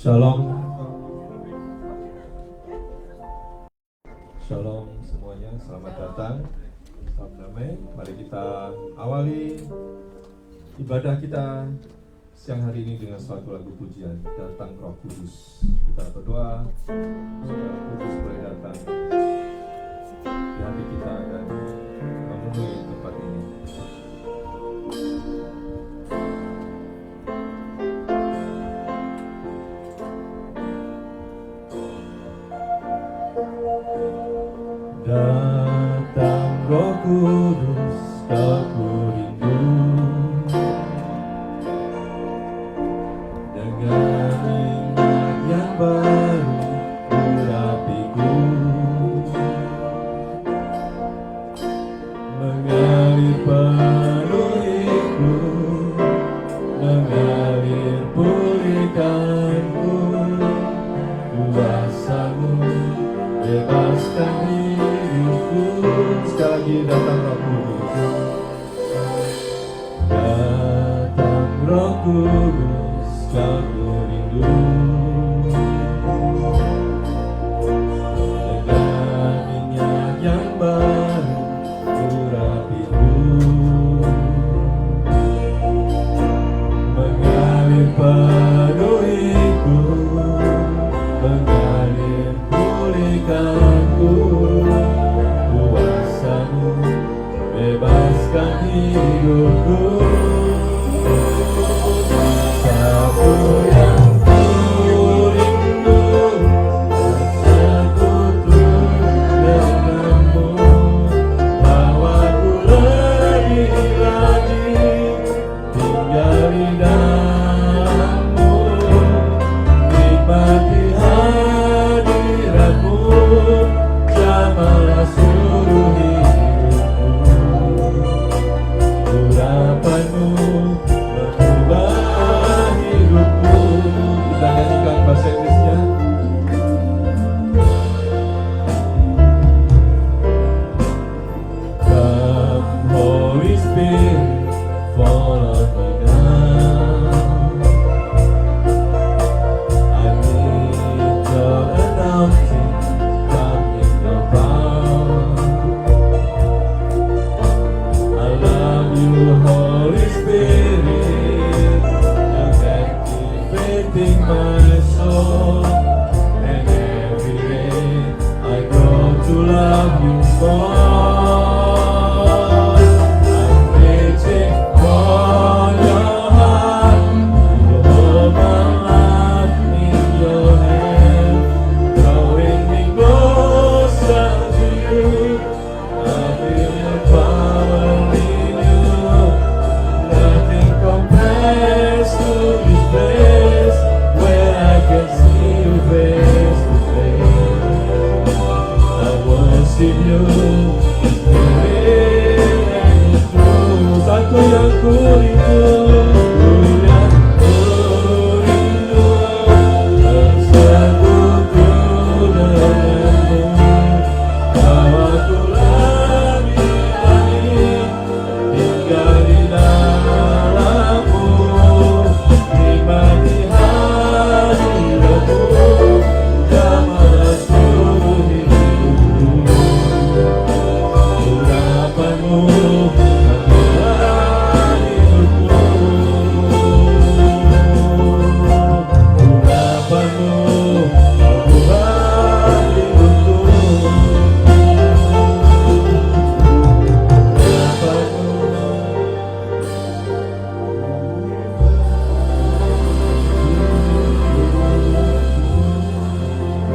Shalom. Shalom semuanya, selamat datang. Salam damai. Mari kita awali ibadah kita siang hari ini dengan suatu lagu pujian, Datang Roh Kudus. Kita berdoa supaya Roh Kudus boleh datang di hati kita dan memenuhi tempat ini. Datang Roh Kudus, aku rindu dengan minyak yang baru urapiku, mengalir penuhiku, mengalir pulihkanku, kuasa-Mu bebaskan hidupku. Sekali lagi, datang Roh Kudus, datang Roh Kudus, aku rindu dengan minyak yang baru urapiku, mengalir penuhiku, mengalir pulihkanku, kuasa-Mu bebaskan hidupku. Sapu yang ku rindu, bersekutu denganmu, bawaku lebih lagi tinggal di dalam-Mu, nikmati hadirat-Mu, jamahlah seluruh hidupku. Urapan-Mu mengubah hidupku. Kita nyanyikan bahasa Inggrisnya. Come Holy Spirit, fall on me now. I need your anointing, come in your power. I love you, Holy Spirit, you're activating my soul, and every day I grow to love you more. I'm waiting for your heart, you hold my life in your hand, drawing me closer to you. I feel your power in you, nothing compares to this place where I can see you face to face. I worship you, the Spirit and the truth. Satu yang ku rindu, bersekutu denganmu, bawaku lebih lagi tinggal di dalam-Mu, nikmati hadirat-Mu, jamahlah seluruh hidupku. Urapan-Mu mengubah hidupku. Urapan-Mu mengubah hidupku.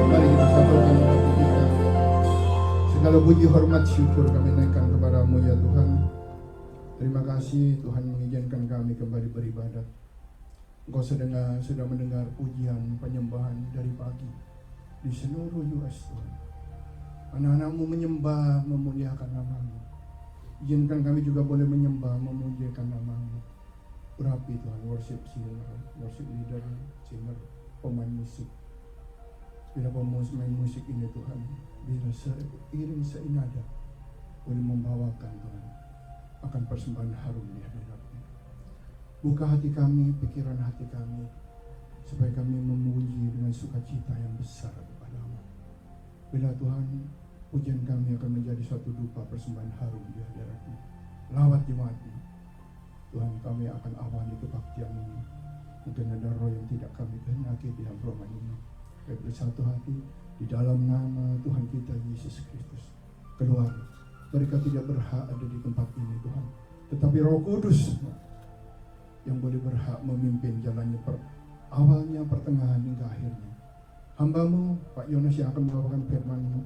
Mari kita satukan hati kita. Segala puji hormat syukur kami naikkan kepada-Mu ya Tuhan. Terima kasih Tuhan mengizinkan kami kembali beribadah. Engkau sudah mendengar pujian penyembahan dari pagi di seluruh US Tuhan. Anak-anak-Mu menyembah memuliakan nama-Mu. Izinkan kami juga boleh menyembah memuliakan nama-Mu. Urapi Tuhan, worship singer, worship leader, singer, pemain musik. Bila pemain musik ini Tuhan, bila seiring seinada boleh membawakan Tuhan akan persembahan harum di hadirat-Mu. Buka hati kami, pikiran hati kami, supaya kami memuji dengan sukacita yang besar kepadamu. Bila Tuhan, pujian kami akan menjadi suatu dupa persembahan harum di hadirat-Mu, lawat jemaat-Mu. Tuhan, kami akan awali kebaktian ini. Mungkin ada roh yang tidak kami kehendaki di dalam ruangan ini. Kami bersatu hati di dalam nama Tuhan kita Yesus Kristus. Keluar, mereka tidak berhak ada di tempat ini Tuhan, tetapi Roh Kudus yang boleh berhak memimpin jalannya awalnya, pertengahan hingga akhirnya. Hamba-Mu Pak Yones yang akan membawakan firman-Mu,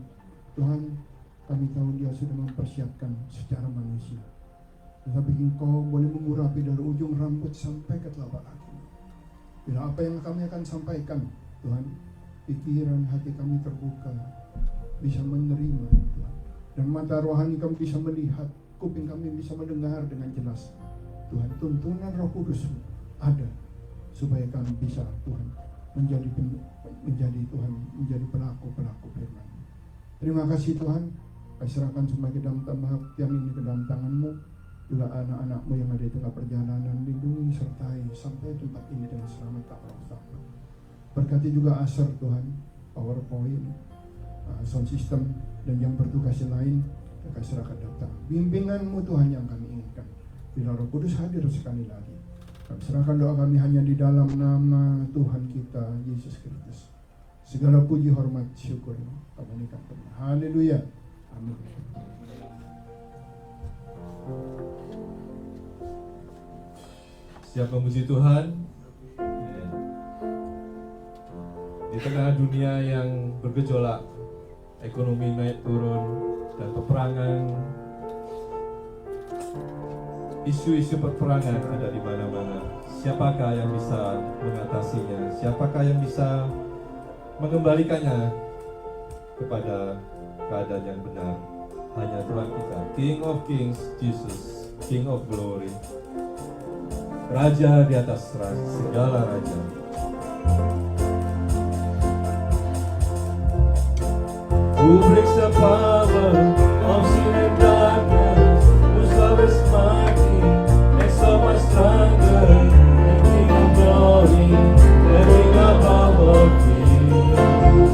Tuhan, kami tahu dia sudah mempersiapkan secara manusia, tetapi Engkau boleh mengurapi dari ujung rambut sampai ke telapak kaki. Bila apa yang kami akan sampaikan, Tuhan, pikiran hati kami terbuka, bisa menerima Tuhan, dan mata rohani kami bisa melihat, kuping kami bisa mendengar dengan jelas. Tuhan, tuntunan Roh Kudus ada supaya kami bisa Tuhan menjadi pelaku-pelaku firman. Terima kasih Tuhan, kami serahkan semua ke dalam kebaktian ini ke dalam tangan-Mu. Juga anak-anak-Mu yang ada di tengah perjalanan, lindungi sertai sampai tempat ini dengan selamat tak berusaha. Berkati juga Aser Tuhan, PowerPoint, sound system, dan yang bertugas lain, kami serahkan datang. Bimbingan-Mu Tuhan yang kami inginkan. Bila Roh Kudus hadir sekali lagi, kami serahkan doa kami hanya di dalam nama Tuhan kita Yesus Kristus. Segala puji, hormat, syukur kami berikan. Haleluya. Amin. Siap memuji Tuhan. Di tengah dunia yang bergejolak, ekonomi naik turun, dan peperangan, isu-isu peperangan ada di mana-mana. Siapakah yang bisa mengatasinya? Siapakah yang bisa mengembalikannya kepada keadaan yang benar? Hanya Tuhan kita, King of Kings, Jesus, King of Glory, Raja di atas segala raja. Who brings the power of sin and darkness? Whose love is mighty and so much stronger? The King of Glory, the King of our kings.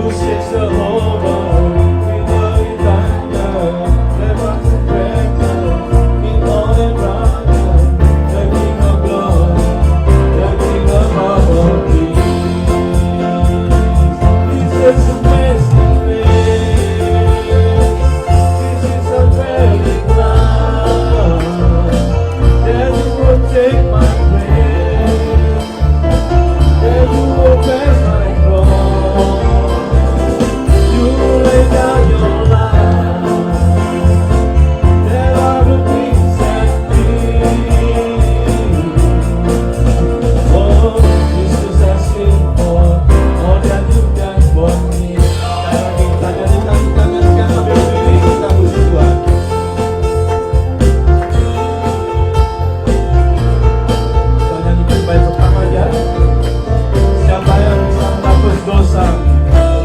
Who shakes the whole world with glory thunder? The rock and breaker in all their brother. The King of Glory, the King of our kings. It's amazing grace. This is a very love that you will take my place, that you will bear my cross. You lay down your life, that I will be set free. Oh, Jesus, I sing for all that you've done for me. Sekarang kita nyanyikan tangan sambil berdiri, kita puji Tuhan. Kita nyanyikan baik pertama aja. Siapa yang bisa menghapus dosa?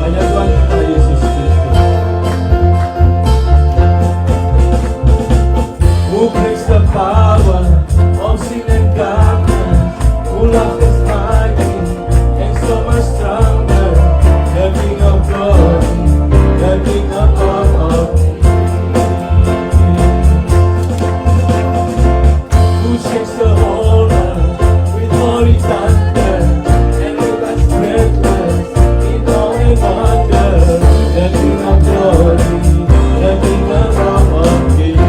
Hanya Tuhan kita Yesus Kristus. Who brings the power of sin and darkness? Who loves us mighty and so much stronger? The King of Glory, the King of all kings. Who shakes the whole world with holy thunder and with us breathless in all and wonder? The King of Glory, the King of all kings.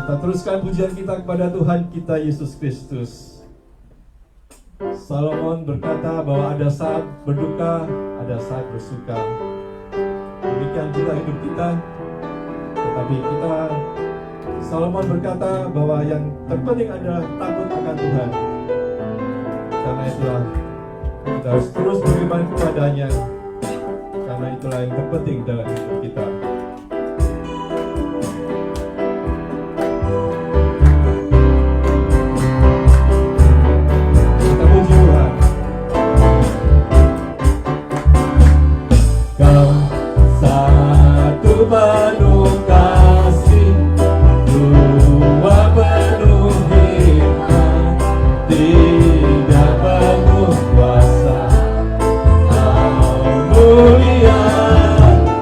Kita teruskan pujian kita kepada Tuhan kita Yesus Kristus. Salomon berkata bahwa ada saat berduka, ada saat bersuka. Demikian juga hidup kita. Tetapi Salomon berkata bahwa yang terpenting adalah takut akan Tuhan. Karena itulah kita harus terus beriman kepadanya. Karena itulah yang terpenting dalam hidup kita. Kita puji Tuhan. Kau satu penuh kasih, dua penuh hikmat, tiga penuh kuasa. Kau mulia,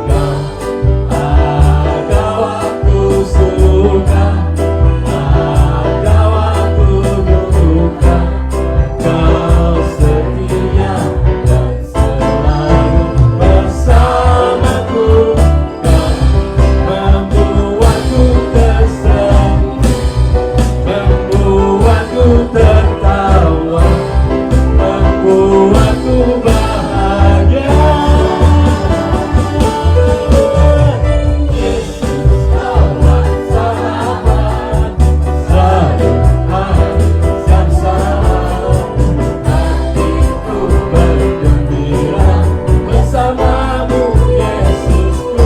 Kau ada waktu suka, ada waktu duka. Kau setia dan selalu bersamaku. Kau membuatku tersenyum, membuatku tertawa, membuatku bahagia. Yesus, Kaulah sahabat, selalu hadir siang saat. Hatiku bergembira bersamamu, Yesusku.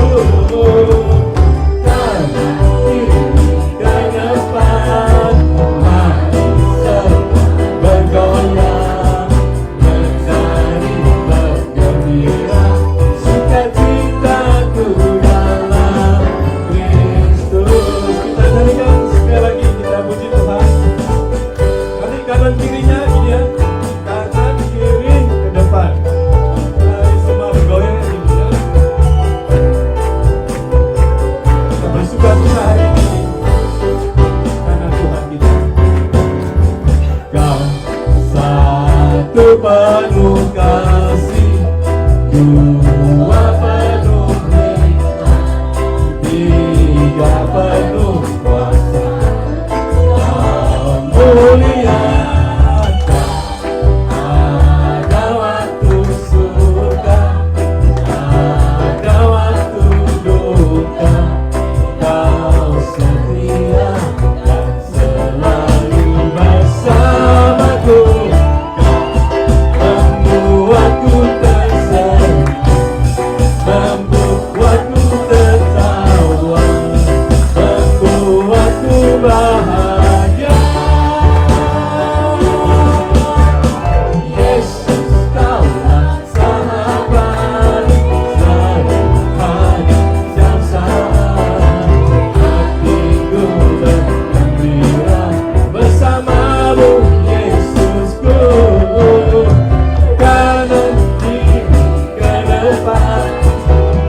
Karena kini ke depan, mari semua bergoyang, menari bergembira, sukacitaku dalam Kristus. Kita nyanyikan sekali lagi, kita puji Tuhan. Nanti kanan kirinya ini ya, kanan kiri ke depan. Mari semua bergoyang ini ya. Kita bersuka cita hari ini karena Tuhan kita. Kau satu penuh kasih, dua penuh hikmat, tiga penuh kuasa. Kau mulia, Kau ada waktu suka, ada waktu duka. Kau setia dan selalu bersamaku. Kau membuatku tersenyum, membuatku tertawa, membuatku bahagia. Yesus, Kaulah sahabat, selalu hadir siang saat. Hatiku bergembira bersamamu, Yesusku. Kanan kiri ke depan,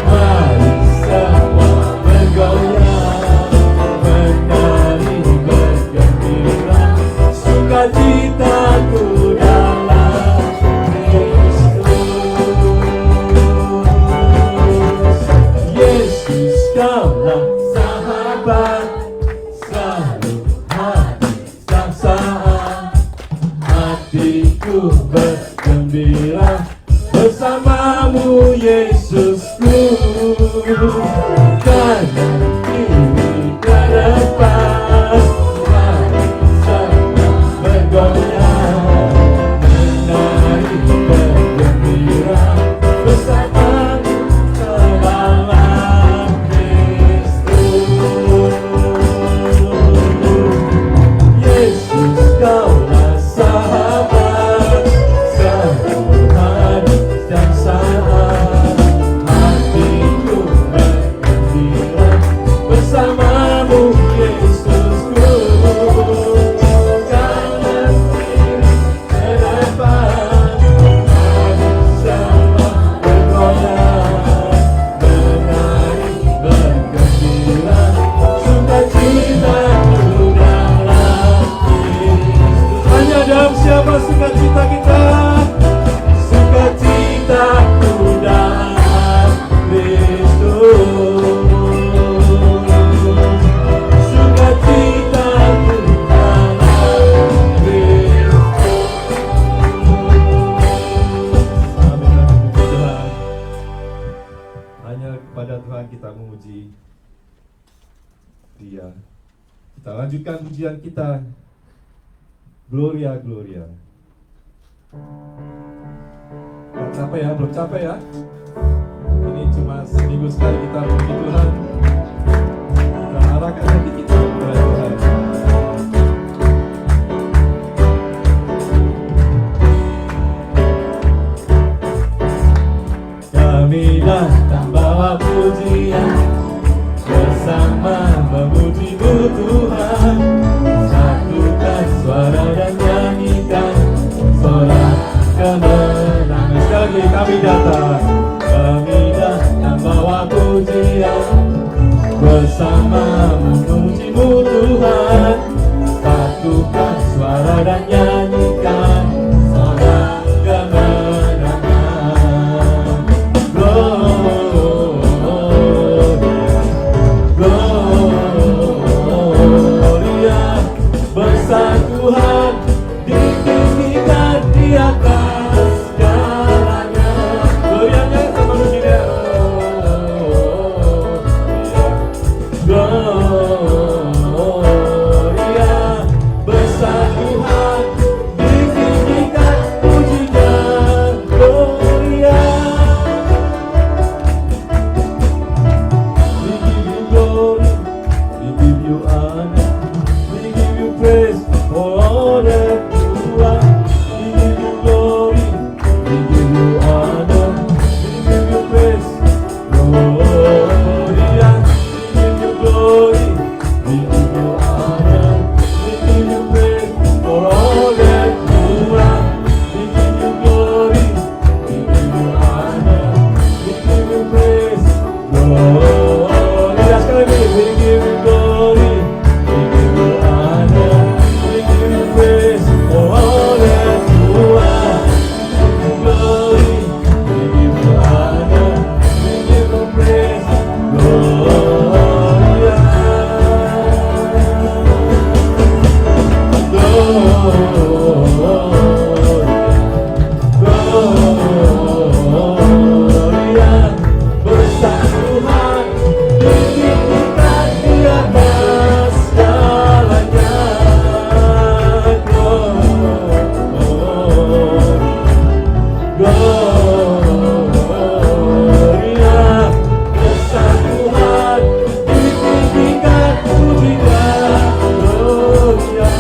mari semua bergoyang, menari bergembira, sukacitaku dalam Kristus. Yesus, Kaulah sahabat, selalu hadir setiap saat. Hatiku bergembira bersamamu, Yesusku. Kanan kiri ke depan, mari semua bergoyang, menari bergembira, bersamamu dalam Kristus. Yesus, Kaulah sahabat, selalu hadir setiap saat. Kita lanjutkan pujian kita, Gloria, Gloria. Belum capek ya, belum capek ya. Ini cuma seminggu sekali kita puji Tuhan. Kita arahkan hati kita kepada Tuhan. Kami datang bawa pujian, bersama memuji-Mu Tuhan. Satukan suara dan nyanyikan sorak kemenangan. Sekali kami datang bawa pujian, bersama memuji-Mu Tuhan. Satukan suara dan nyanyikan sorak kemenangan. Gloria, besar Tuhan, ditinggikan di atas segalanya. Glorianya sama begini. Gloria, besar Tuhan, ditinggikan pujinya. Gloria, we give you glory, we give you honor, we give you praise for all that you are. We give you glory, we give you honor, we give you praise. Gloria, we give you glory, we give you honor, we give you praise for all that you are. We give you glory, we give you honor, we give you praise. Gloria, sekali lagi, we give you glory, we give you honor, we give you praise for all that you are. We give you glory, we give you honor, we give you praise. Gloria, Gloria, besar Tuhan, ditinggikan di atas segalanya. Gloria, besar Tuhan, ditinggikan pujinya. Gloria,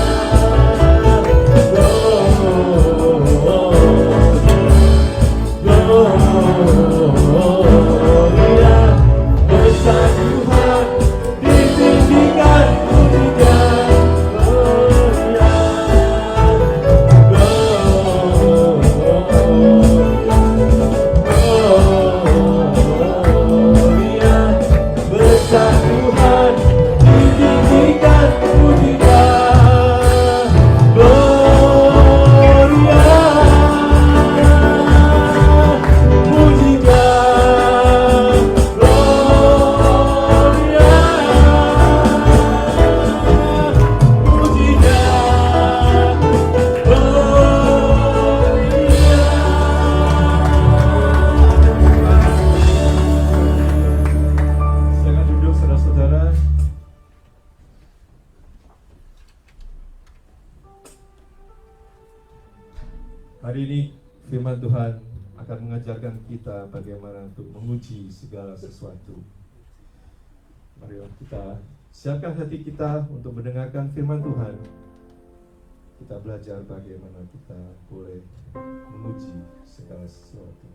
Gloria, besar Tuhan, ditinggikan pujinya. Gloria, Gloria, besar Tuhan, ditinggikan pujinya. Gloria, pujinya. Gloria, pujinya. Silakan duduk saudara-saudara. Hari ini firman Tuhan akan mengajarkan kita bagaimana untuk menguji segala sesuatu. Mari kita siapkan hati kita untuk mendengarkan firman Tuhan. Kita belajar bagaimana kita boleh menguji segala sesuatu.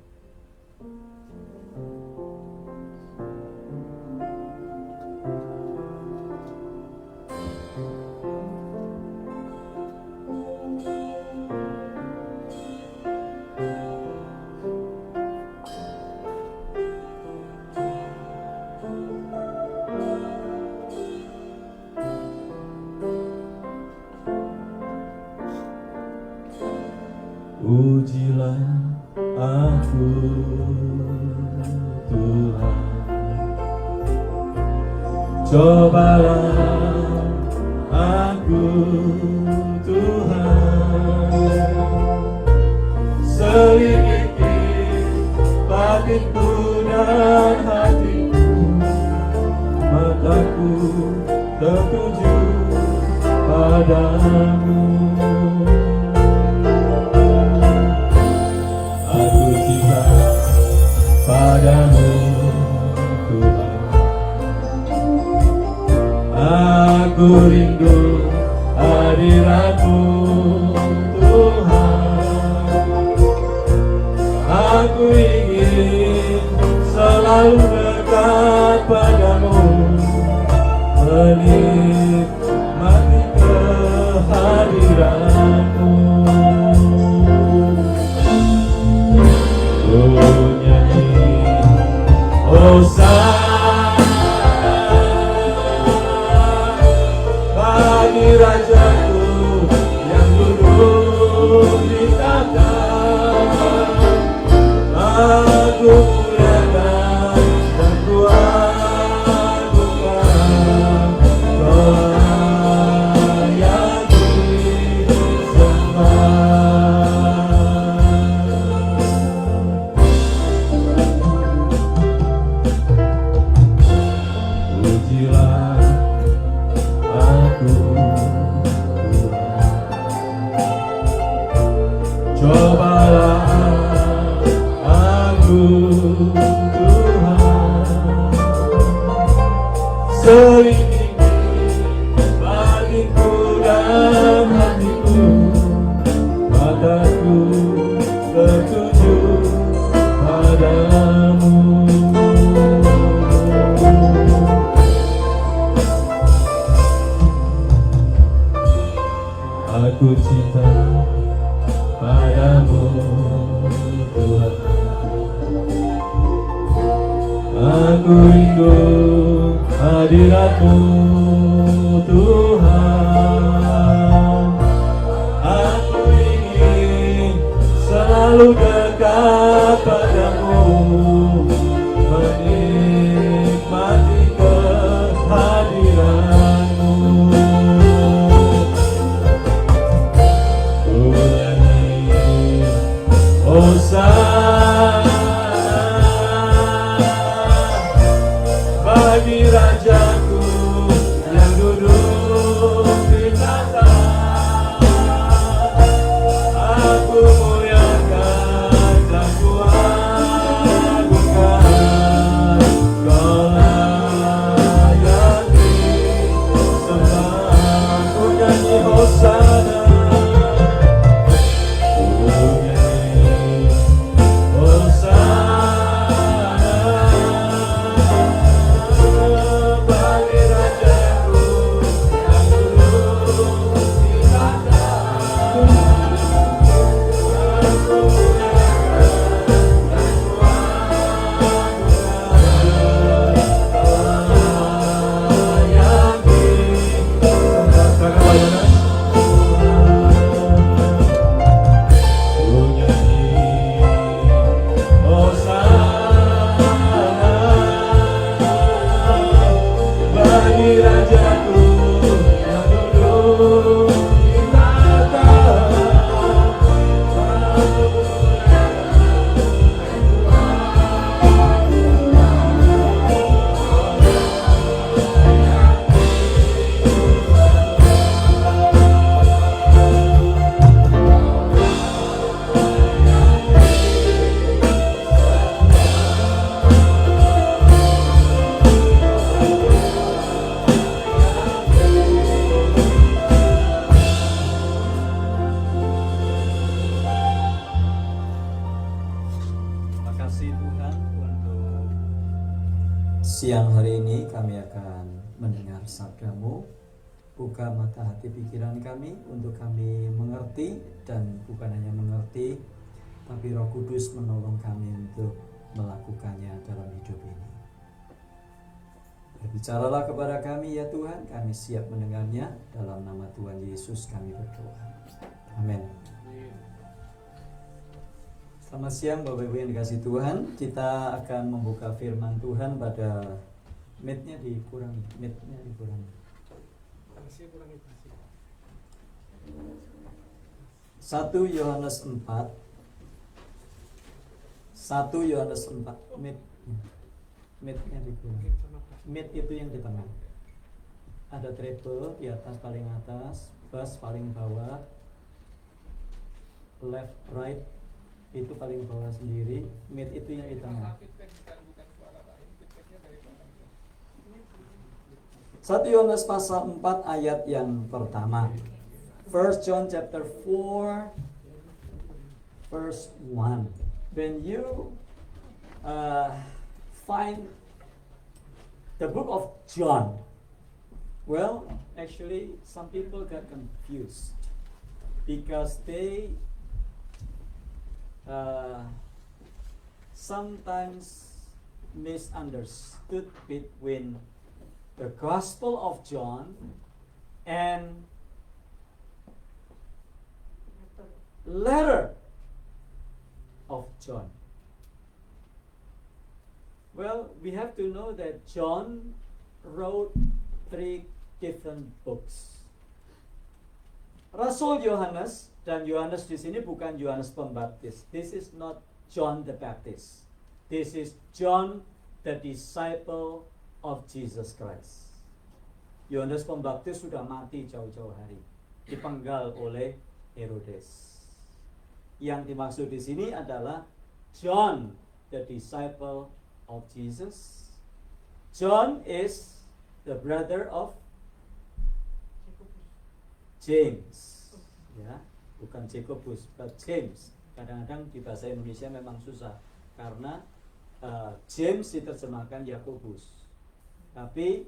Ujilah aku Tuhan, cobalah aku Tuhan, selidiki batinku dan hatiku, mataku tertuju padamu. Aku cinta padamu Tuhan. Aku rindu hadirat-Mu Tuhan. Aku ingin selalu dekat padamu, menikmati kehadiran-Mu. Ku nyanyi Hosana bagi Rajaku yang duduk di tahta. Aku muliakan dan ku agungkan, Kau layak disembah. Pujilah aku Tuhan. Cobalah aku Tuhan. Selidiki batinku dan hatiku, mataku tertuju padamu. Aku cinta padamu Tuhan. Aku rindu hadirat-Mu Tuhan. Aku ingin selalu dekat padamu, menikmati kehadiran-Mu. Ku nyanyi Hosana bagi Rajaku yang duduk di tahta. Aku muliakan dan ku agungkan, Kau layak disembah. Ku nyanyi Hosana. Siang hari ini kami akan mendengar sabda-Mu. Buka mata hati pikiran kami untuk kami mengerti, dan bukan hanya mengerti, tapi Roh Kudus menolong kami untuk melakukannya dalam hidup ini. Berbicaralah kepada kami ya Tuhan, kami siap mendengarnya. Dalam nama Tuhan Yesus kami berdoa. Amin. Selamat siang Bapak Ibu yang dikasihi Tuhan. Kita akan membuka firman Tuhan pada Mitnya dikurangi. 1 Yohanes 4. 1 Yohanes 4. Mitnya dikurangi. Mit itu yang di tengah. Ada treble di atas, paling atas, bass paling bawah, left right itu paling bawah sendiri, mid itu yang di tengah. 1 Yohanes pasal 4 ayat yang pertama. 1 John chapter 4 verse 1. When you find the book of John, well, actually some people got confused because they sometimes misunderstood between the Gospel of John and letter of John. Well, we have to know that John wrote 3 different books. Rasul Yohanes, dan Yohanes di sini bukan Yohanes Pembaptis. This is not John the Baptist. This is John the disciple of Jesus Christ. Yohanes Pembaptis sudah mati jauh-jauh hari, dipenggal oleh Herodes. Yang dimaksud di sini adalah John the disciple of Jesus. John is the brother of James, ya, bukan Jacobus, but James. Kadang-kadang di bahasa Indonesia memang susah karena James diterjemahkan Yakobus, tapi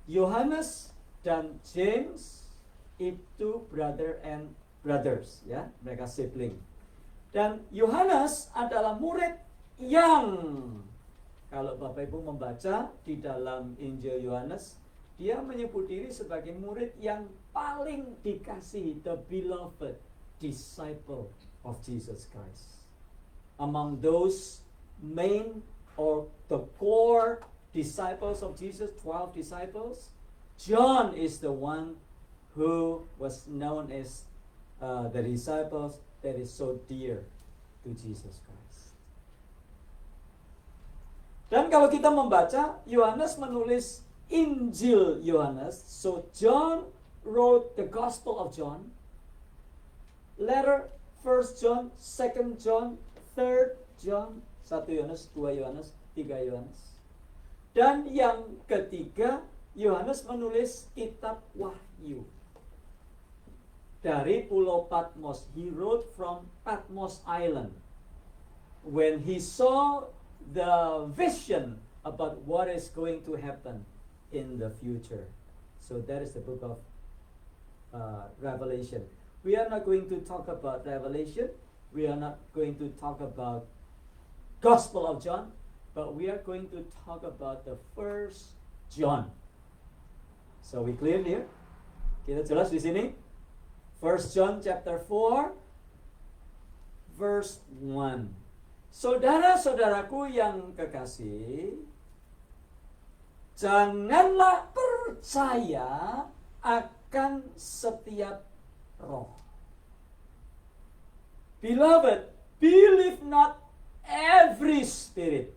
Yohanes dan James itu brother and brothers, ya, mereka sibling. Dan Yohanes adalah murid yang, kalau Bapak Ibu membaca di dalam Injil Yohanes, dia menyebut diri sebagai murid yang paling dikasihi, the beloved disciple of Jesus Christ. Among those main or the core disciples of Jesus, 12 disciples, John is the one who was known as the disciples that is so dear to Jesus Christ. Dan kalau kita membaca, Yohanes menulis Injil Yohanes. So John wrote the Gospel of John. Letter 1 John, 2 John, 3 John, 1 Yohanes, 2 Yohanes, 3 Yohanes. Dan yang ketiga, Yohanes menulis kitab Wahyu. Dari Pulau Patmos. He wrote from Patmos Island. When he saw the vision about what is going to happen in the future. So that is the book of Revelation. We are not going to talk about Revelation. We are not going to talk about Gospel of John. But we are going to talk about the 1 John. So we clear here? Kita jelas di sini? 1 John chapter 4 verse 1. Saudara-saudaraku yang kekasih, janganlah percaya akan setiap roh. Beloved, believe not every spirit,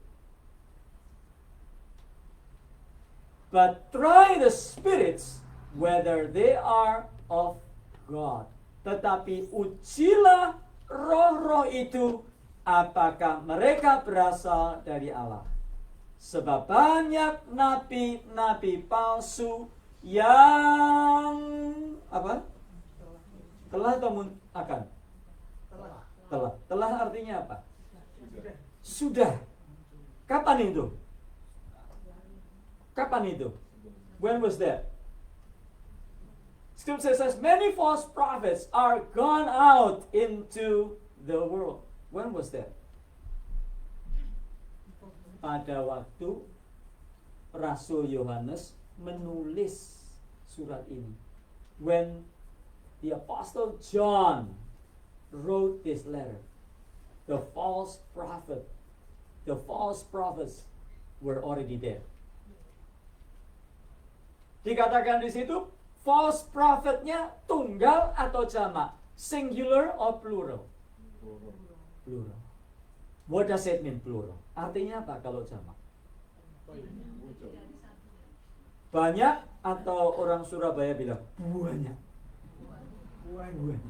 but try the spirits whether they are of God. Tetapi ujilah roh-roh itu apakah mereka berasal dari Allah. Sebab banyak nabi-nabi palsu yang apa? Telah atau akan? Telah. Telah artinya apa? Sudah. Kapan itu? Kapan itu? When was that? Scripture says many false prophets are gone out into the world. When was that? Pada waktu Rasul Yohanes menulis surat ini. When the Apostle John wrote this letter, the false prophets were already there. Dikatakan di situ, false prophetnya tunggal atau jamak, singular or plural? Plural. What does it mean plural? Artinya apa kalau jamak? Banyak atau orang Surabaya bilang banyak. Banyak.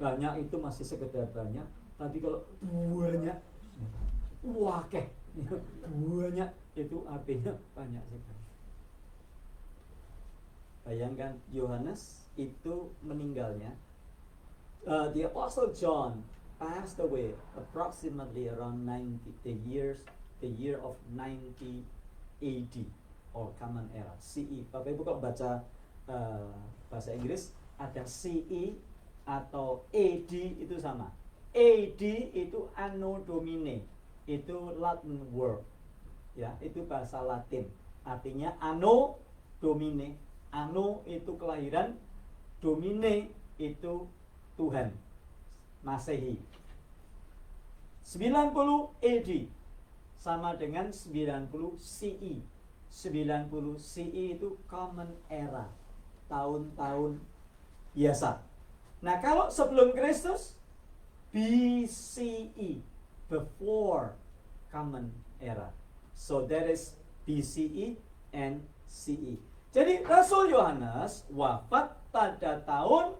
Banyak itu masih sekedar banyak, tapi kalau banyak, wakeh. Banyak itu artinya banyak sekali. Bayangkan Yohanes itu meninggalnya. The Apostle John passed away approximately around 90 the year of 90 AD or Common Era, CE. Bapak Ibu kalau baca bahasa Inggris ada CE atau AD itu sama. AD itu Anno Domini, itu Latin word, ya, itu bahasa Latin. Artinya Anno Domini, Anno itu kelahiran, Domine itu Tuhan, Masehi. 90 AD sama dengan 90 CE. 90 CE itu Common Era, tahun-tahun biasa. Nah, kalau sebelum Kristus, BCE, before Common Era. So that is BCE and CE. Jadi Rasul Yohanes wafat pada tahun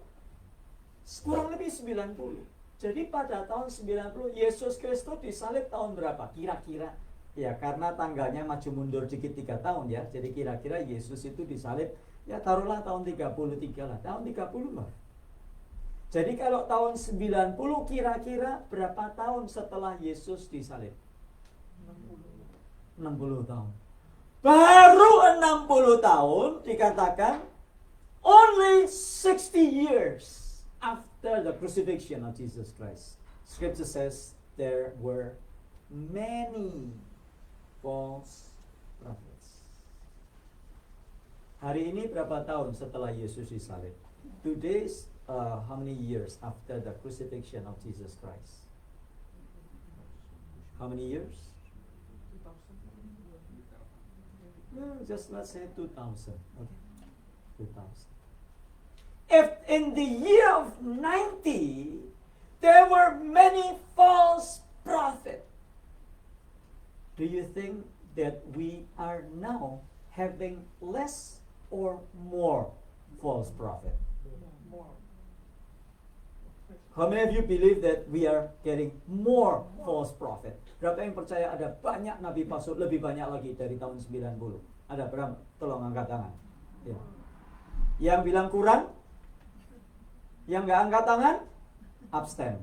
kurang lebih 90. Jadi pada tahun 90 Yesus Kristus disalib tahun berapa? Kira-kira. Ya, karena tanggalnya maju mundur dikit 3 tahun ya. Jadi kira-kira Yesus itu disalib, ya taruhlah tahun 33 lah. Tahun 30 lah. Jadi kalau tahun 90 kira-kira berapa tahun setelah Yesus disalib? 60 tahun. Baru 60 tahun dikatakan only 60 years after the crucifixion of Jesus Christ. Scripture says there were many false prophets. Hari ini berapa tahun setelah Yesus disalib? Today's how many years after the crucifixion of Jesus Christ? How many years? No, just let's say 2000. Okay, 2000. If in the year of 90 there were many false prophets, do you think that we are now having less or more false prophets? More. How many of you believe that we are getting more false prophet? Berapa yang percaya ada banyak nabi palsu, lebih banyak lagi dari tahun 90? Ada berapa? Tolong angkat tangan. Ya. Yang bilang kurang? Yang nggak angkat tangan? Abstain.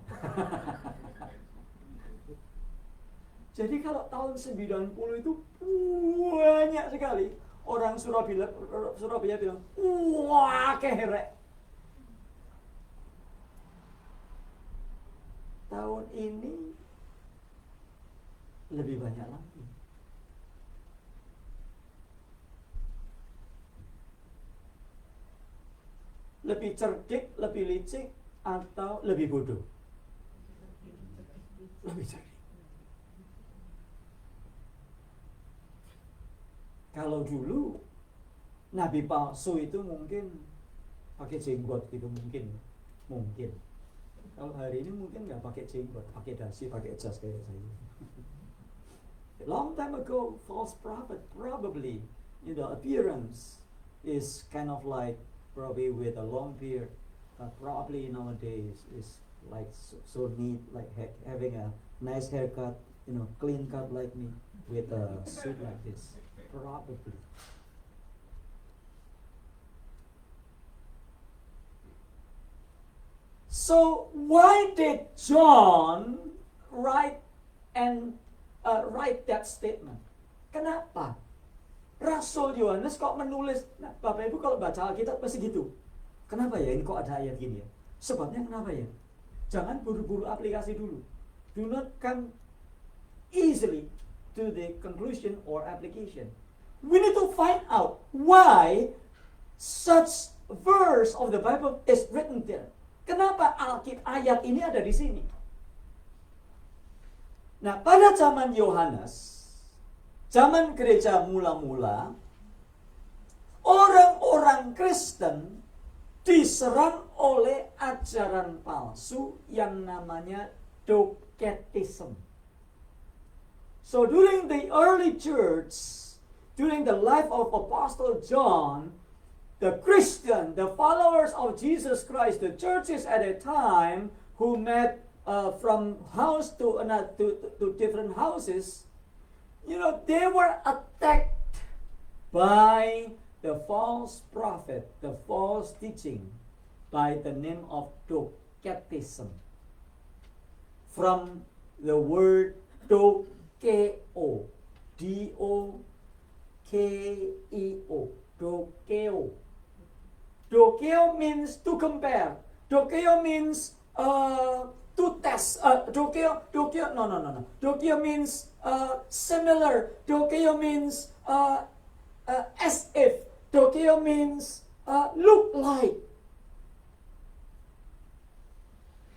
Jadi kalau tahun 90 itu banyak sekali orang Surabaya bilang, wah keherek. Tahun ini lebih banyak lagi. Lebih cerdik, lebih licik, atau lebih bodoh? Lebih cerdik. Kalau dulu nabi palsu itu mungkin pakai jenggot gitu, mungkin. Kalau hari ini mungkin nggak pakai jenggot, pakai dasi, pakai jas kayak saya. A long time ago, false prophet probably, appearance is kind of like probably with a long beard, but probably nowadays is like so neat, like having a nice haircut, clean cut like me, with a suit like this, probably. So why did John write that statement? Kenapa Rasul Yohanes kok menulis? Nah, Bapak Ibu kalau baca Alkitab pasti gitu. Kenapa ya ini kok ada ayat gini ya? Sebabnya kenapa ya? Jangan buru-buru aplikasi dulu. Do not come easily to the conclusion or application. We need to find out why such verse of the Bible is written there. Kenapa ayat ini ada di sini? Nah, pada zaman Yohanes, zaman gereja mula-mula, orang-orang Kristen diserang oleh ajaran palsu yang namanya Docetism. So during the early church, during the life of Apostle John, the Christian, the followers of Jesus Christ, the churches at a time who met from house to different houses, they were attacked by the false prophet, the false teaching by the name of Docetism. From the word dokeo, D-O-K-E-O, dokeo. Dokeo means to compare. Dokeo means to test. Dokeo, no. Dokeo means similar. Dokeo means as if. Dokeo means look like.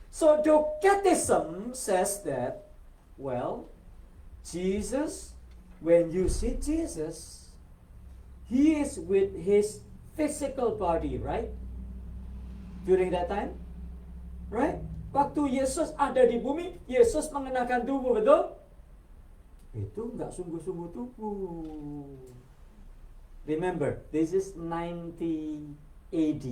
So Docetism says that, well, Jesus, when you see Jesus, he is with his physical body, right? During that time, right? Waktu Yesus ada di bumi, Yesus mengenakan tubuh, betul? Itu nggak sungguh-sungguh tubuh. Remember, this is 90 AD.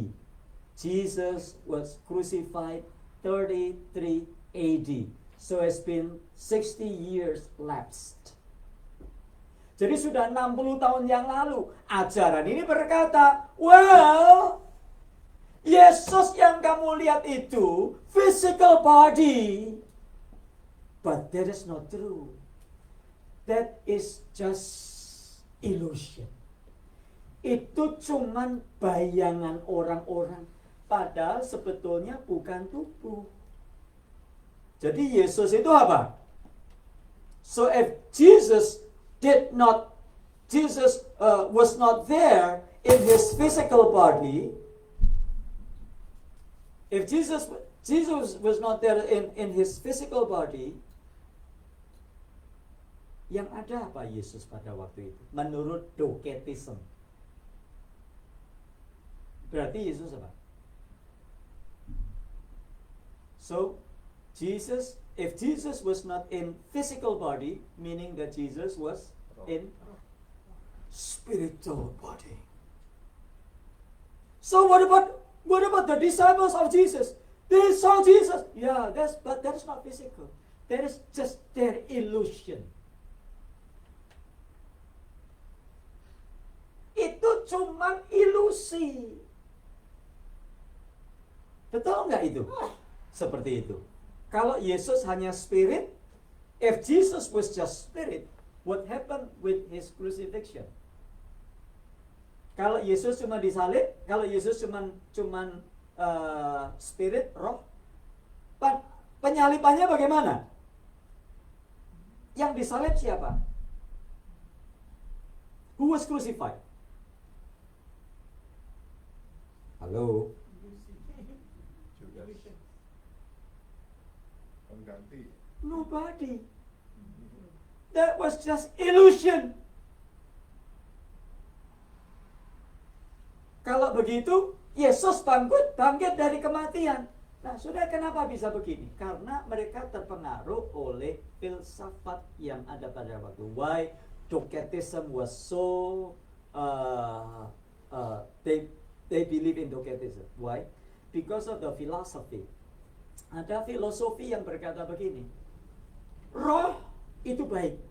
Jesus was crucified 33 AD. So it's been 60 years lapsed. Jadi sudah 60 tahun yang lalu, ajaran ini berkata, well, Yesus yang kamu lihat itu physical body, but that is not true. That is just illusion. Itu cuman bayangan orang-orang, padahal sebetulnya bukan tubuh. Jadi Yesus itu apa? So if Jesus was not there in his physical body, if Jesus was not there in his physical body, yang ada apa Yesus pada waktu itu? Menurut Docetism. Berarti Yesus apa? So, if Jesus was not in physical body, meaning that Jesus was in spiritual body. So what about the disciples of Jesus? They saw Jesus. Yeah, but that is not physical. That is just their illusion. Itu cuma ilusi. Betul nggak itu? Seperti itu. Kalau Yesus hanya spirit, if Jesus was just spirit, what happened with his crucifixion? Kalau Yesus cuma disalib, kalau Yesus cuma spirit, roh, penyalibannya bagaimana? Yang disalib siapa? Who was crucified? Halo? Pengganti. Nobody. That was just illusion. Kalau begitu, Yesus bangkit dari kematian. Nah, sudah kenapa bisa begini? Karena mereka terpengaruh oleh filsafat yang ada pada waktu. Why Docetism was so they believe in Docetism. Why? Because of the philosophy. Ada filosofi yang berkata begini. Roh itu baik.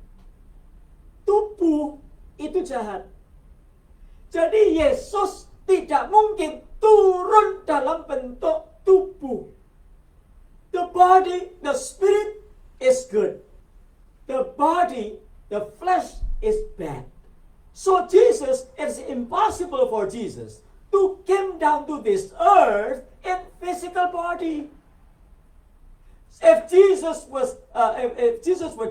Tubuh itu jahat. Jadi Yesus tidak mungkin turun dalam bentuk tubuh. The body, the spirit is good. The body, the flesh is bad. So Jesus, it's impossible for Jesus to come down to this earth in physical body. If Jesus was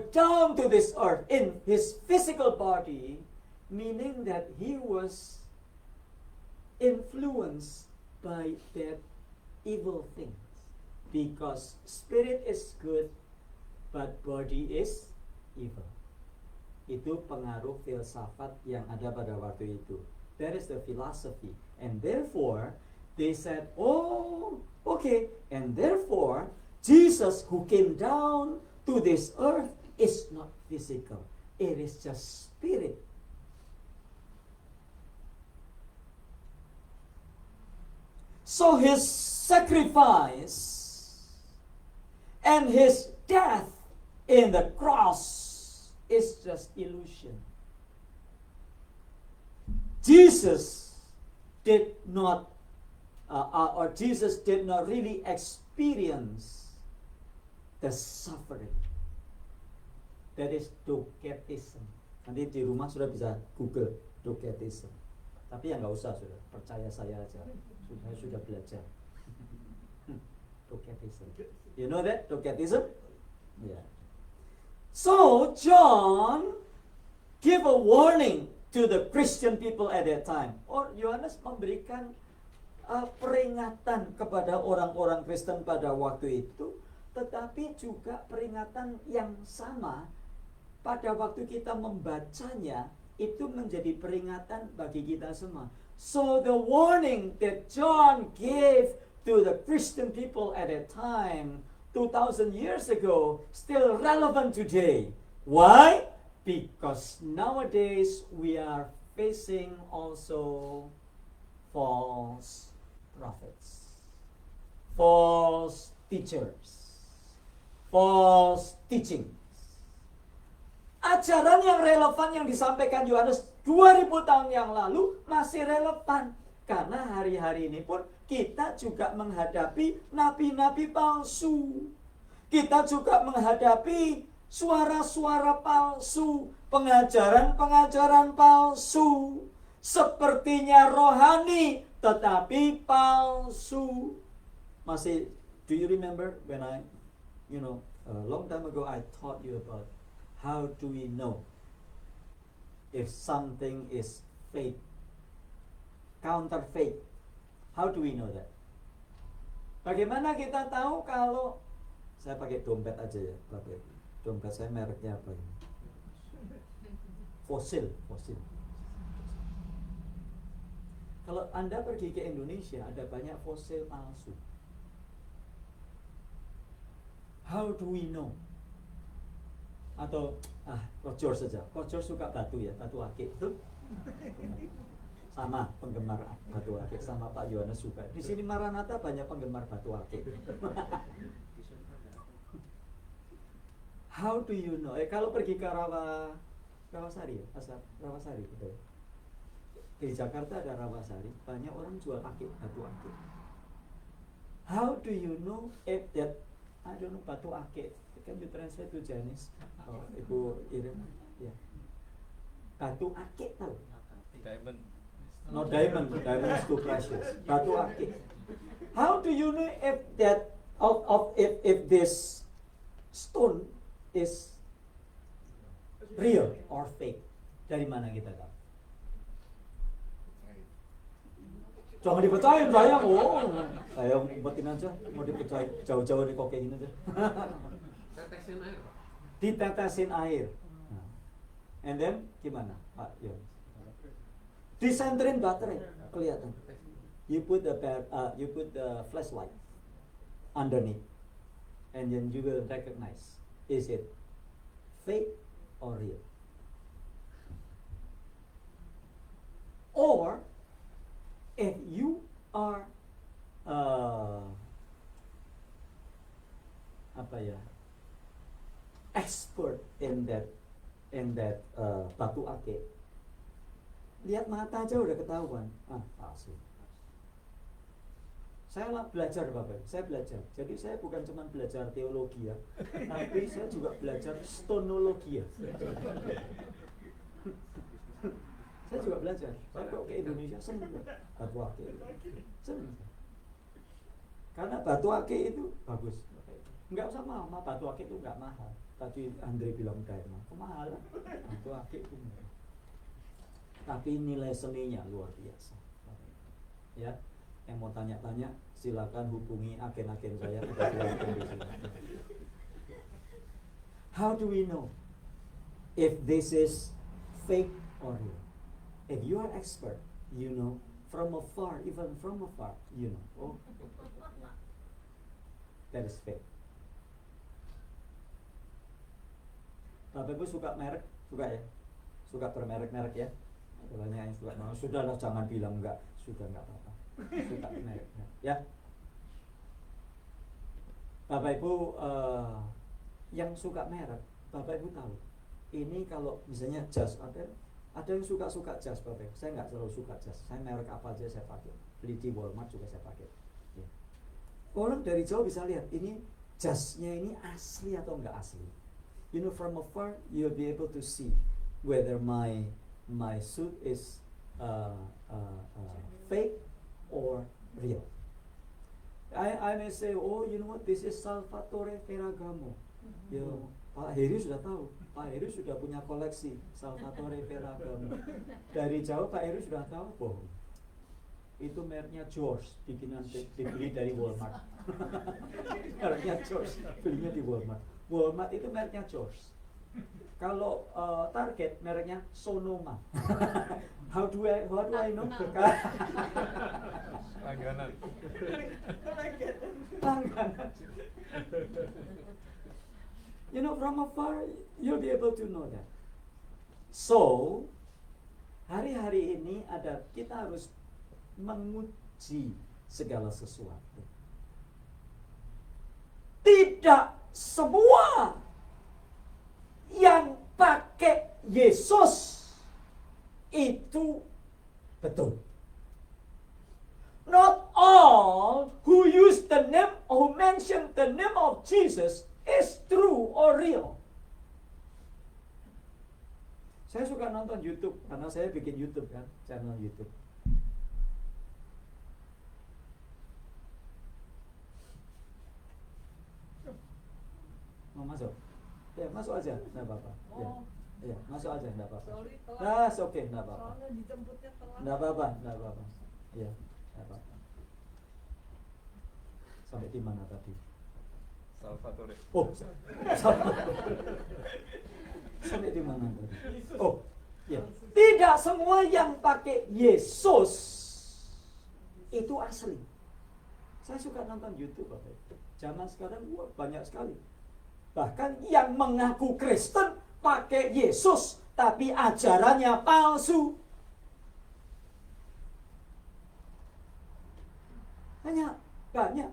down to this earth in his physical body, meaning that he was influenced by that evil things, because spirit is good, but body is evil. Itu pengaruh filsafat yang ada pada waktu itu. That is the philosophy, and therefore they said, "Oh, okay," and therefore Jesus who came down to this earth is not physical. It is just spirit. So his sacrifice and his death in the cross is just illusion. Jesus did not really experience the suffering. That is Docetism. Nanti di rumah sudah bisa Google Docetism. Tapi ya nggak usah, sudah percaya saya aja. Saya sudah belajar. Docetism. You know that Docetism? Yeah. So John give a warning to the Christian people at that time. Or Yohanes memberikan peringatan kepada orang-orang Kristen pada waktu itu, tetapi juga peringatan yang sama pada waktu kita membacanya itu menjadi peringatan bagi kita semua. So the warning that John gave to the Christian people at that time 2000 years ago still relevant today. Why? Because nowadays we are facing also false prophets, false teachers, false teachings. Ajaran yang relevan yang disampaikan Yohanes 2000 tahun yang lalu masih relevan. Karena hari-hari ini pun kita juga menghadapi nabi-nabi palsu. Kita juga menghadapi suara-suara palsu, pengajaran-pengajaran palsu. Sepertinya rohani tetapi palsu. Masih, do you remember when a long time ago I taught you about how do we know if something is fake, counterfeit? How do we know that? Bagaimana kita tahu kalau saya pakai dompet aja ya, pakai dompet saya mereknya apa ini? Fosil. Kalau Anda pergi ke Indonesia, ada banyak fosil palsu. How do we know? Atau Kocor saja. Kocor suka batu ya, batu akik tuh. Sama penggemar batu akik, sama Pak Yohanes suka. Di sini Maranatha banyak penggemar batu akik. How do you know? Kalau pergi ke Rawasari ya, Rawasari betul. Di Jakarta ada Rawasari, banyak orang jual akik, batu akik. How do you know if that batu akik? Can you translate to Chinese? Ibu Irin, ya. Batu akik tahu? Diamond. No, diamond is too precious. Batu akik. How do you know if that if this stone is real or fake? Dari mana kita tahu? Jangan dipercaya saya, saya umpetin aja, mau dipercaya jauh-jauh di kokain aja. Tetesin air, Pak. Ditetesin air. And then gimana, Pak Yon? Disenterin baterai, kelihatan. You put the flashlight underneath, and then you will recognize, is it fake or real? Or if you are expert in that batu akik, lihat mata aja udah ketahuan, palsu. Saya belajar Bapak, saya belajar. Jadi saya bukan cuma belajar teologi ya, tapi saya juga belajar stonologi ya. Saya juga belajar. Saya kok ke Indonesia senang batu akik. Senang. Karena batu akik itu bagus. Enggak usah mahal, batu akik itu enggak mahal. Tadi Andre bilang kemahalan. Batu akik itu murah. Tapi nilai seninya luar biasa. Ya, yang mau tanya-tanya silakan hubungi agen-agen saya. How do we know if this is fake or real? If you are expert, you know from afar, even from afar, you know. Oh, that is fake. Bapak Ibu suka merek? Suka ya? Suka bermerek-merek ya? Banyak yang suka. Sudahlah, jangan bilang enggak. Sudah enggak apa-apa. suka mereknya. Ya, Bapak Ibu yang suka merek, Bapak Ibu tahu. Ini kalau misalnya jas, ada yang suka jas, Bapak Ibu. Saya nggak terlalu suka jas. Saya merek apa aja saya pakai. Beli di Walmart juga saya pakai. Ya. Orang dari jauh bisa lihat ini jasnya ini asli atau enggak asli. You know, from afar you'll be able to see whether my suit is fake or real. I may say, oh, you know what, this is Salvatore Ferragamo. Yo, Pak Heri sudah tahu. Pak Heri sudah punya koleksi Salvatore Ferragamo. Dari jauh Pak Heri sudah tahu, bohong. Itu mereknya George, bikinan dibeli dari Walmart. Mereknya George, belinya di Walmart. Walmart itu mereknya George. Kalau Target mereknya Sonoma. How do I know? Langganan. Langganan. You know, from afar you'll be able to know that. So, hari-hari ini kita harus menguji segala sesuatu. Tidak semua yang pakai Yesus itu betul. Not all who use the name or who mention the name of Jesus is true or real. Saya suka nonton YouTube karena saya bikin YouTube kan, channel YouTube. Mau masuk? Ya, masuk aja, enggak apa-apa. Ya. Ya, masuk aja, enggak apa-apa. Nah, oke, enggak apa-apa. Soalnya dijemputnya telat. Enggak apa-apa, enggak apa-apa. Ya, enggak apa-apa. Sampai di mana tadi? Salvatore. Oh, sampai di mana tadi? Oh, ya. Tidak semua yang pakai Yesus itu asli. Saya suka nonton YouTube, Bapak. Zaman sekarang banyak sekali. Bahkan yang mengaku Kristen pakai Yesus, tapi ajarannya palsu. Banyak.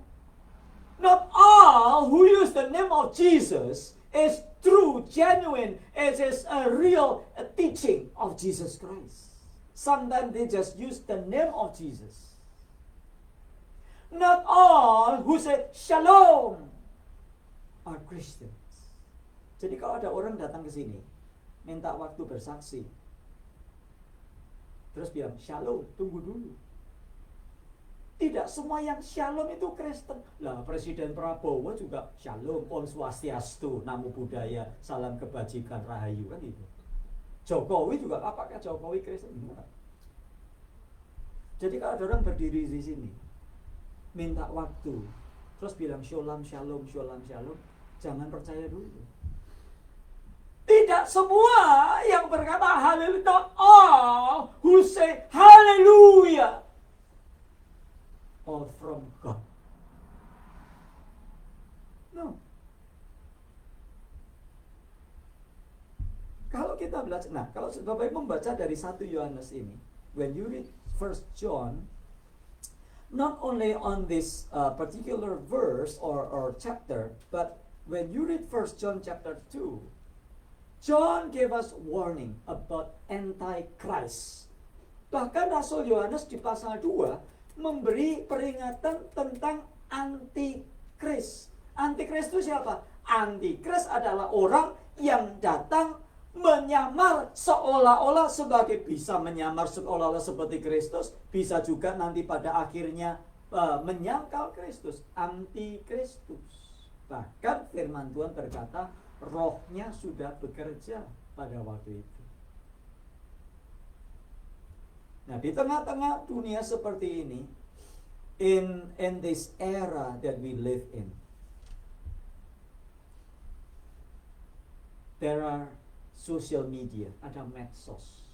Not all who use the name of Jesus is true, genuine, it is a real teaching of Jesus Christ. Sometimes they just use the name of Jesus. Not all who say Shalom are Christians. Jadi kalau ada orang datang ke sini minta waktu bersaksi, terus bilang Shalom, tunggu dulu. Tidak semua yang Shalom itu Kristen. Lah Presiden Prabowo juga Shalom, Om Swastiastu, Namo Buddhaya, salam kebajikan, rahayu kan gitu. Jokowi juga, apakah Jokowi Kristen? Enggak. Jadi kalau ada orang berdiri di sini minta waktu, terus bilang Shalom, Shalom, Shalom, Shalom, jangan percaya dulu. Tidak semua yang berkata haleluya, not all who say haleluya all from God. No. Kalau kita belajar, kalau Bapak Ibu membaca dari 1 Yohanes ini, when you read 1 John, not only on this particular verse or chapter, but when you read 1 John chapter 2, John gave us warning about Antichrist. Bahkan Rasul Yohanes di pasal 2 memberi peringatan tentang Antikris. Antikris itu siapa? Antikris adalah orang yang datang menyamar seolah-olah bisa menyamar seolah-olah seperti Kristus, bisa juga nanti pada akhirnya menyangkal Kristus, Antikristus. Bahkan firman Tuhan berkata, rohnya sudah bekerja pada waktu itu. Nah, di tengah-tengah dunia seperti ini, in this era that we live in, there are social media, ada medsos.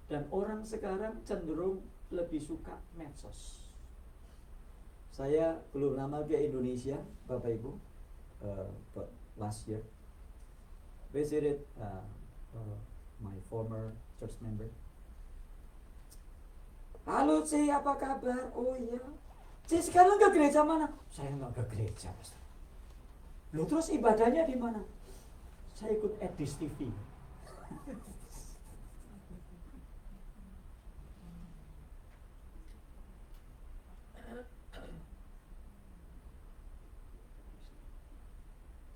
Dan orang sekarang cenderung lebih suka medsos. Saya belum lama ke Indonesia, Bapak Ibu, but last year visited my former church member. Halo C, apa kabar? Oh iya. C, sekarang ke gereja mana? Saya nggak ke gereja, Pastor. Loh, terus ibadahnya di mana? Saya ikut Edis TV.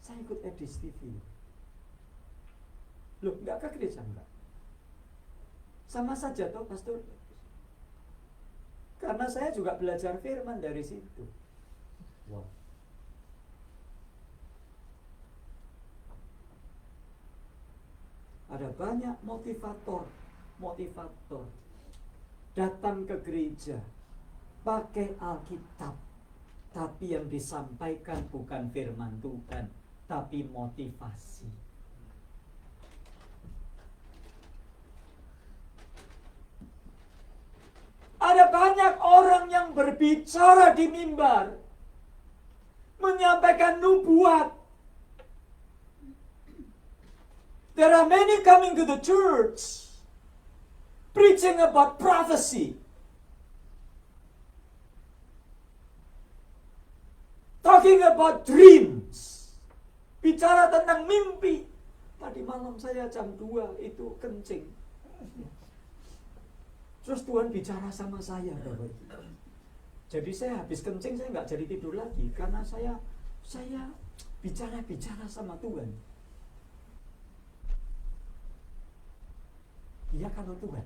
Saya ikut Edis TV. Loh, nggak ke gereja enggak? Sama saja toh, Pastor. Karena saya juga belajar firman dari situ. Wow. Ada banyak motivator datang ke gereja pakai Alkitab, tapi yang disampaikan bukan firman Tuhan, tapi motivasi. Ada banyak orang yang berbicara di mimbar, menyampaikan nubuat. There are many coming to the church preaching about prophecy, talking about dreams, bicara tentang mimpi. Tadi malam saya jam 2 itu kencing. Terus Tuhan bicara sama saya, Bapak Ibu. Jadi saya habis kencing, saya nggak jadi tidur lagi karena saya bicara sama Tuhan. Iya kalau Tuhan,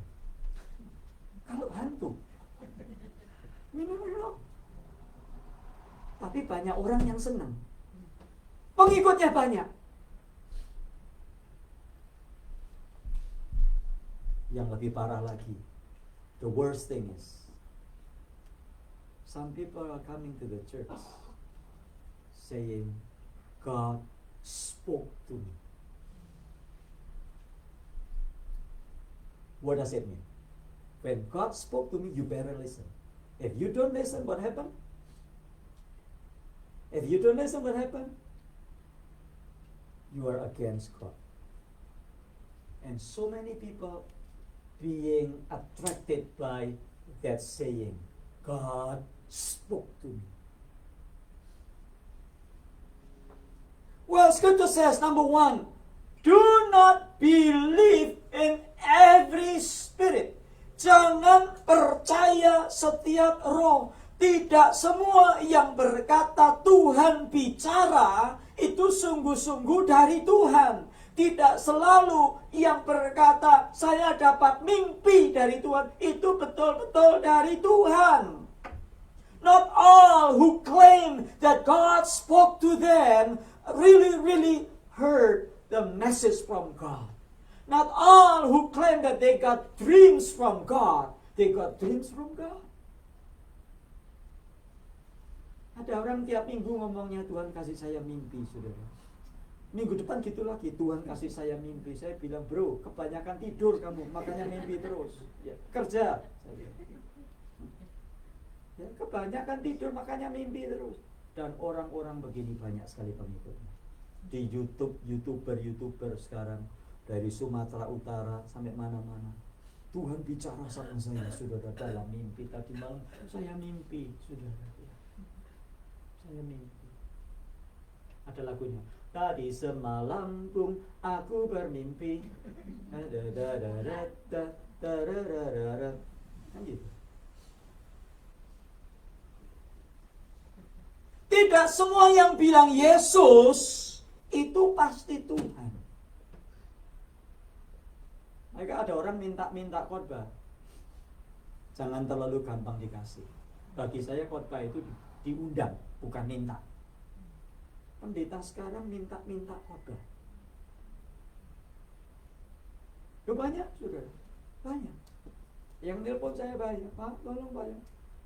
kalau hantu, minum. Tapi banyak orang yang senang, pengikutnya banyak. Yang lebih parah lagi, the worst thing is, some people are coming to the church saying, God spoke to me. What does it mean? When God spoke to me, you better listen. If you don't listen, what happened? If you don't listen, what happened? You are against God. And so many people being attracted by that saying, God spoke to me. Well, Scripture says, number 1, do not believe in every spirit. Jangan percaya setiap roh. Tidak semua yang berkata Tuhan bicara itu sungguh-sungguh dari Tuhan. Tidak selalu yang berkata saya dapat mimpi dari Tuhan itu betul-betul dari Tuhan. Not all who claim that God spoke to them really heard the message from God. Not all who claim that they got dreams from God, they got dreams from God. Ada orang tiap minggu ngomongnya Tuhan kasih saya mimpi, saudara. Minggu depan gitu lagi, Tuhan kasih saya mimpi. Saya bilang, bro, kebanyakan tidur kamu, makanya mimpi terus. Ya, kerja. Ya, kebanyakan tidur, makanya mimpi terus. Dan orang-orang begini banyak sekali pengikutnya. Di YouTube, YouTuber sekarang dari Sumatera Utara sampai mana-mana. Tuhan bicara sama saya, saudara, dalam mimpi. Tadi malam saya mimpi, saudara. Saya mimpi. Ada lagunya. Tadi semalam pun aku bermimpi. Kan gitu. Tidak semua yang bilang Yesus itu pasti Tuhan. Mereka ada orang minta khotbah. Jangan terlalu gampang dikasih. Bagi saya khotbah itu diundang, bukan minta. Pendeta sekarang minta khotbah. Loh, banyak, saudara. Banyak. Yang nelpon saya banyak. Pak, tolong Pak.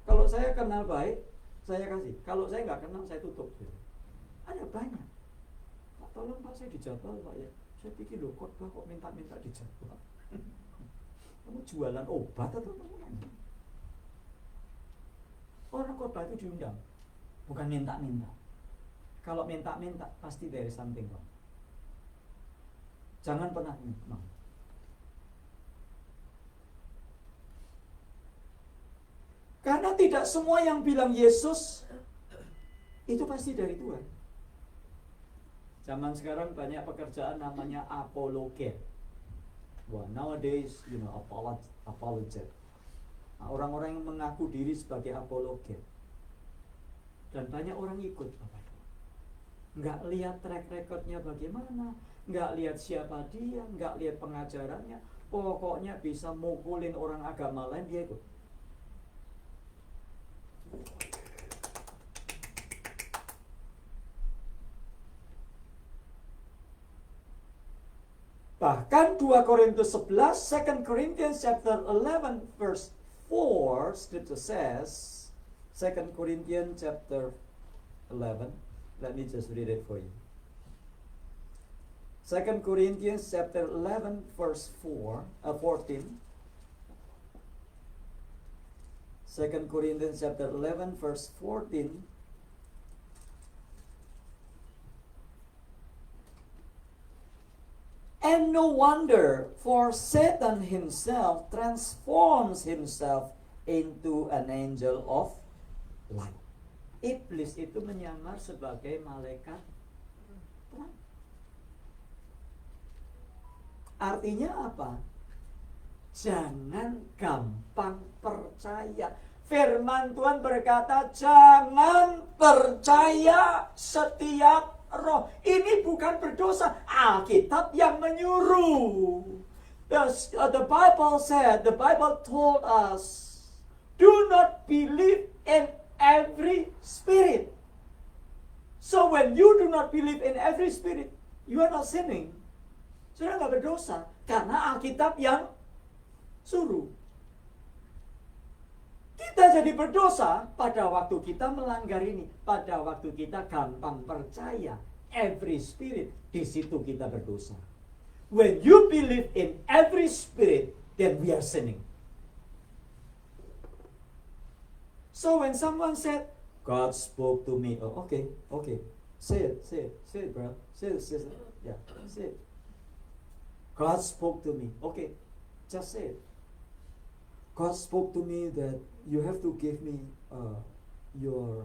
Kalau saya kenal baik, saya kasih. Kalau saya nggak kenal, saya tutup. Ada banyak. Pak, tolong Pak, saya dijadwal Pak ya. Saya pikir loh, khotbah kok minta dijadwal. Kamu jualan obat atau apa? Orang khotbah itu diundang, bukan minta-minta. Kalau minta-minta pasti there is something wrong. Jangan pernah minta. Karena tidak semua yang bilang Yesus itu pasti dari Tuhan. Zaman sekarang banyak pekerjaan namanya apologet. Wah, nowadays, apologet. Nah, orang-orang yang mengaku diri sebagai apologet. Dan banyak orang ikut, Bapak Ibu. Nggak lihat track recordnya bagaimana, nggak lihat siapa dia, nggak lihat pengajarannya. Pokoknya bisa mukulin orang agama lain, dia ikut. Bahkan 2 Korintus 11, 2 Corinthians chapter 11 verse 4, Scripture says, 2 Corinthians chapter 11, let me just read it for you. 2 Corinthians chapter 11 verse 14. 2 Corinthians chapter 11 verse 14. And no wonder, for Satan himself transforms himself into an angel of light. Iblis itu menyamar sebagai malaikat terang. Artinya apa? Jangan gampang percaya. Firman Tuhan berkata, jangan percaya setiap roh. Ini bukan berdosa. Alkitab yang menyuruh. The Bible said, the Bible told us, do not believe in every spirit. So when you do not believe in every spirit, you are not sinning. Sudah nggak berdosa. Karena Alkitab yang suruh. Kita jadi berdosa pada waktu kita melanggar ini, pada waktu kita gampang percaya every spirit, di situ kita berdosa. When you believe in every spirit, then we are sinning. So when someone said, God spoke to me, oh, okay, say it, bro, say it, yeah, say it. God spoke to me, okay, just say it. God spoke to me that you have to give me your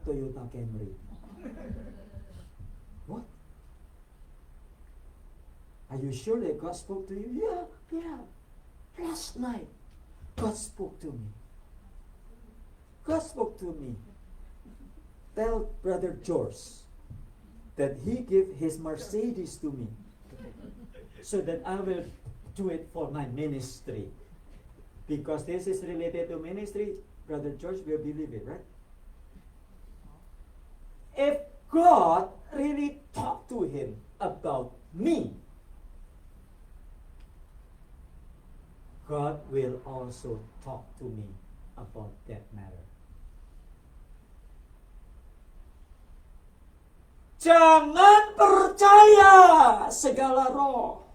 Toyota Camry. What? Are you sure that God spoke to you? Yeah. Last night, God spoke to me. God spoke to me. Tell Brother George that he gave his Mercedes to me so that I will do it for my ministry. Because this is related to ministry, Brother George will believe it, right? If God really talked to him about me, God will also talk to me about that matter. Jangan percaya segala roh.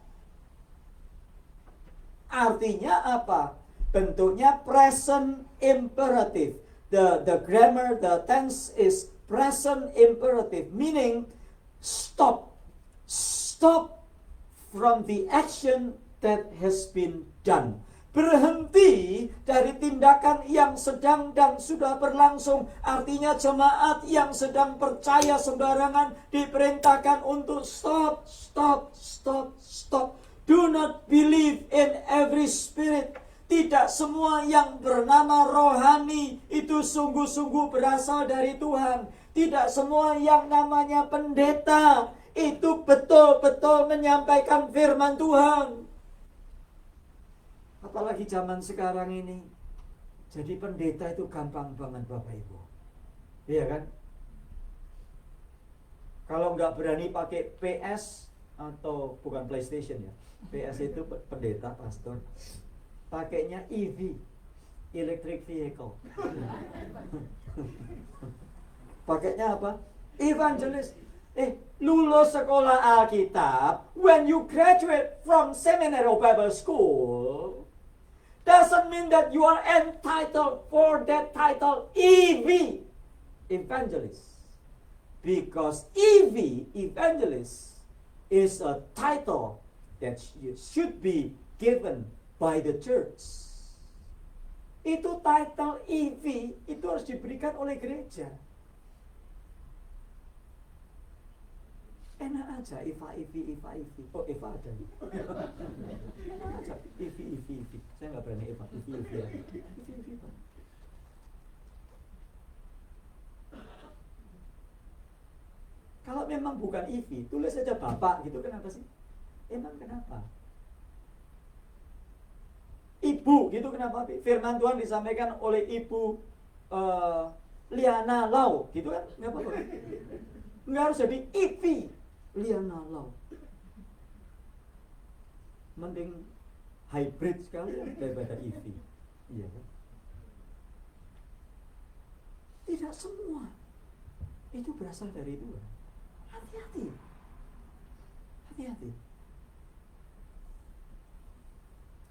Artinya apa? Bentuknya present imperative. The grammar, the tense is present imperative, meaning stop from the action that has been done. Berhenti dari tindakan yang sedang dan sudah berlangsung. Artinya jemaat yang sedang percaya sembarangan diperintahkan untuk stop. Do not believe in every spirit. Tidak semua yang bernama rohani itu sungguh-sungguh berasal dari Tuhan. Tidak semua yang namanya pendeta itu betul-betul menyampaikan firman Tuhan. Apalagi zaman sekarang ini. Jadi pendeta itu gampang banget Bapak Ibu. Iya kan? Kalau nggak berani pakai PS atau bukan PlayStation ya. PS itu pendeta, pastor. Pakainya EV, electric vehicle. Pakainya apa? Evangelist. Lulus sekolah Alkitab, when you graduate from seminary or Bible school, doesn't mean that you are entitled for that title EV, evangelist. Because EV, evangelist, is a title that should be given by the church. Itu title EV itu harus diberikan oleh gereja. Enak aja, Eva. Oh, Eva ada. Enak aja, Evi. Saya nggak berani Eva, Evi. Kalau memang bukan Evi, tulis saja Bapak gitu, kenapa sih? Emang kenapa? Ibu gitu, kenapa? Firman Tuhan disampaikan oleh Ibu Liana Lau gitu kan? Nggak apa-apa. Nggak harus jadi Ivi Liana Lau. Mending hybrid sekali ya daripada Ivi. Iya kan? Tidak semua itu berasal dari Tuhan. Hati-hati.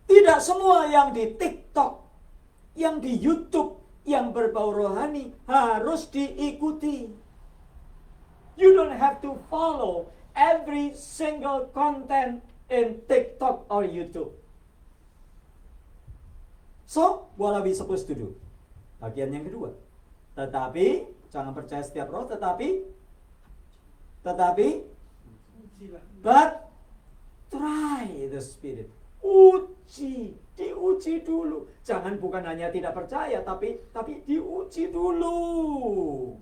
Tidak semua yang di TikTok, yang di YouTube, yang berbau rohani harus diikuti. You don't have to follow every single content in TikTok or YouTube. So, what are we supposed to do? Bagian yang kedua. Tetapi, jangan percaya setiap roh, tetapi, but try the Spirit. Diuji dulu. Jangan bukan hanya tidak percaya, tapi diuji dulu.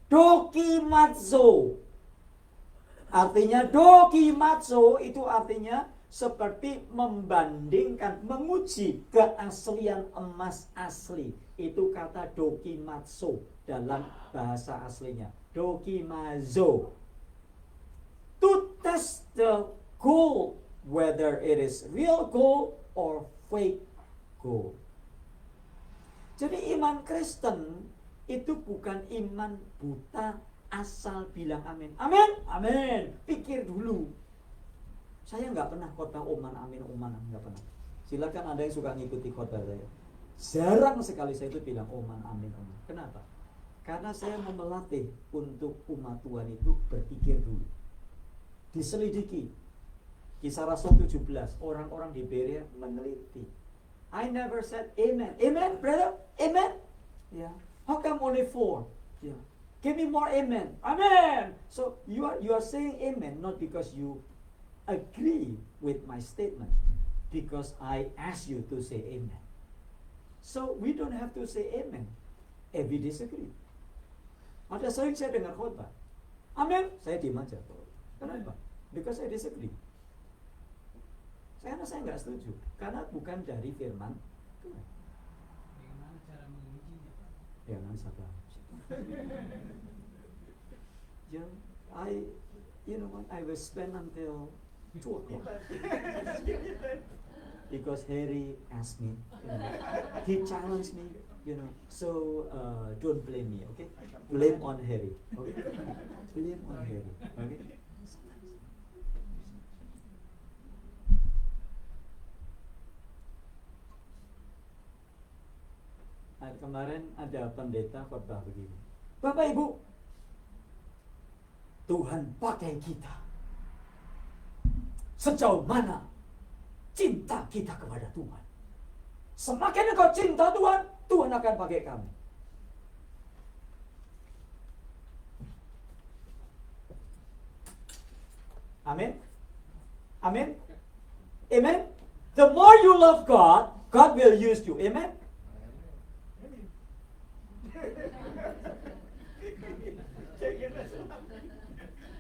Dokimazo. Artinya dokimazo itu artinya seperti membandingkan, menguji keaslian emas asli. Itu kata dokimazo dalam bahasa aslinya. Dokimazo. To test the gold, whether it is real gold or fake gold. Jadi iman Kristen itu bukan iman buta asal bilang amin. Amin. Pikir dulu. Saya nggak pernah khotbah oman amin, nggak pernah. Silakan Anda yang suka ngikuti khotbah saya. Jarang sekali saya itu bilang oman amin. Kenapa? Karena saya mau melatih untuk umat Tuhan itu berpikir dulu. Diselidiki. Kisah Rasul 17, orang-orang di Berea meneliti. I never said amen. Amen, brother? Amen? Yeah. How come only 4? Yeah. Give me more amen. Amen. So you are saying amen not because you agree with my statement, because I ask you to say amen. So we don't have to say amen if we disagree. Ada sering saya dengar khotbah, amen, saya diam aja. Kenapa? Because I disagree. Karena saya nggak setuju, karena bukan dari firman Tuhan. Bagaimana cara mengujinya, Pak? Ya, nanti sabar. I will spend until 2 o'clock. Because Harry asked me, he challenged me, so don't blame me, okay? Blame on Harry, okay? Blame on Harry, okay? Kemarin ada pendeta khotbah begini. Bapak Ibu, Tuhan pakai kita. Sejauh mana cinta kita kepada Tuhan. Semakin engkau cinta Tuhan, Tuhan akan pakai kamu. Amin. Amin. Amen. The more you love God, God will use you. Amen.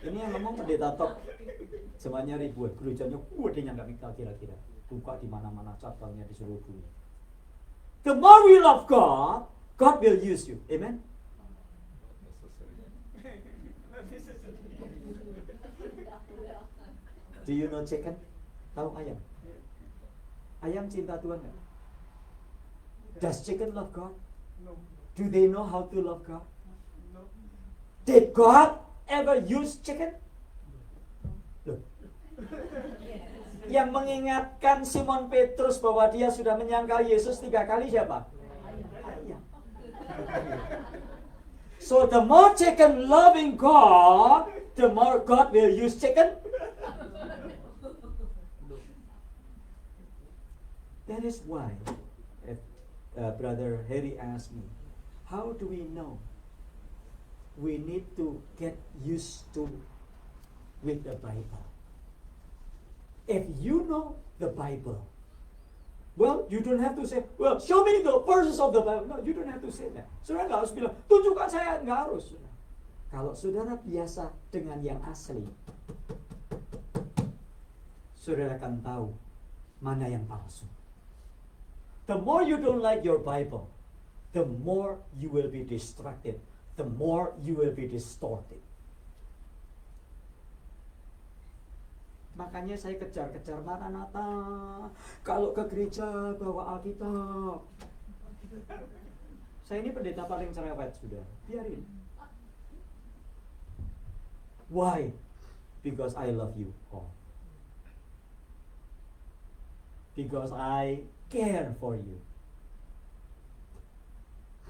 Ini yang ngomong pendeta top, semuanya ribuan, gerejanya dia nggak minta kira-kira, buka di mana-mana cabangnya di seluruh dunia. The more we love God, God will use you. Amen. Do you know chicken? Tahu ayam? Ayam cinta Tuhan nggak? Does chicken love God? No. Do they know how to love God? No. Did God ever use chicken? Loh. Yang mengingatkan Simon Petrus bahwa dia sudah menyangkal Yesus 3 kali siapa? Ayam. So the more chicken loving God, the more God will use chicken. That is why Brother Harry asked me, how do we know? We need to get used to with the Bible. If you know the Bible, well, you don't have to say, well, show me the verses of the Bible. No, you don't have to say that. Saudara nggak harus bilang, tunjukkan saya, nggak harus. Kalau saudara biasa dengan yang asli, saudara akan tahu mana yang palsu. The more you don't like your Bible, the more you will be distracted, the more you will be distorted. Makanya saya kejar-kejar Maranatha. Kalau ke gereja bawa Alkitab. Saya ini pendeta paling cerewet sudah. Biarin. Why? Because I love you all. Because I care for you.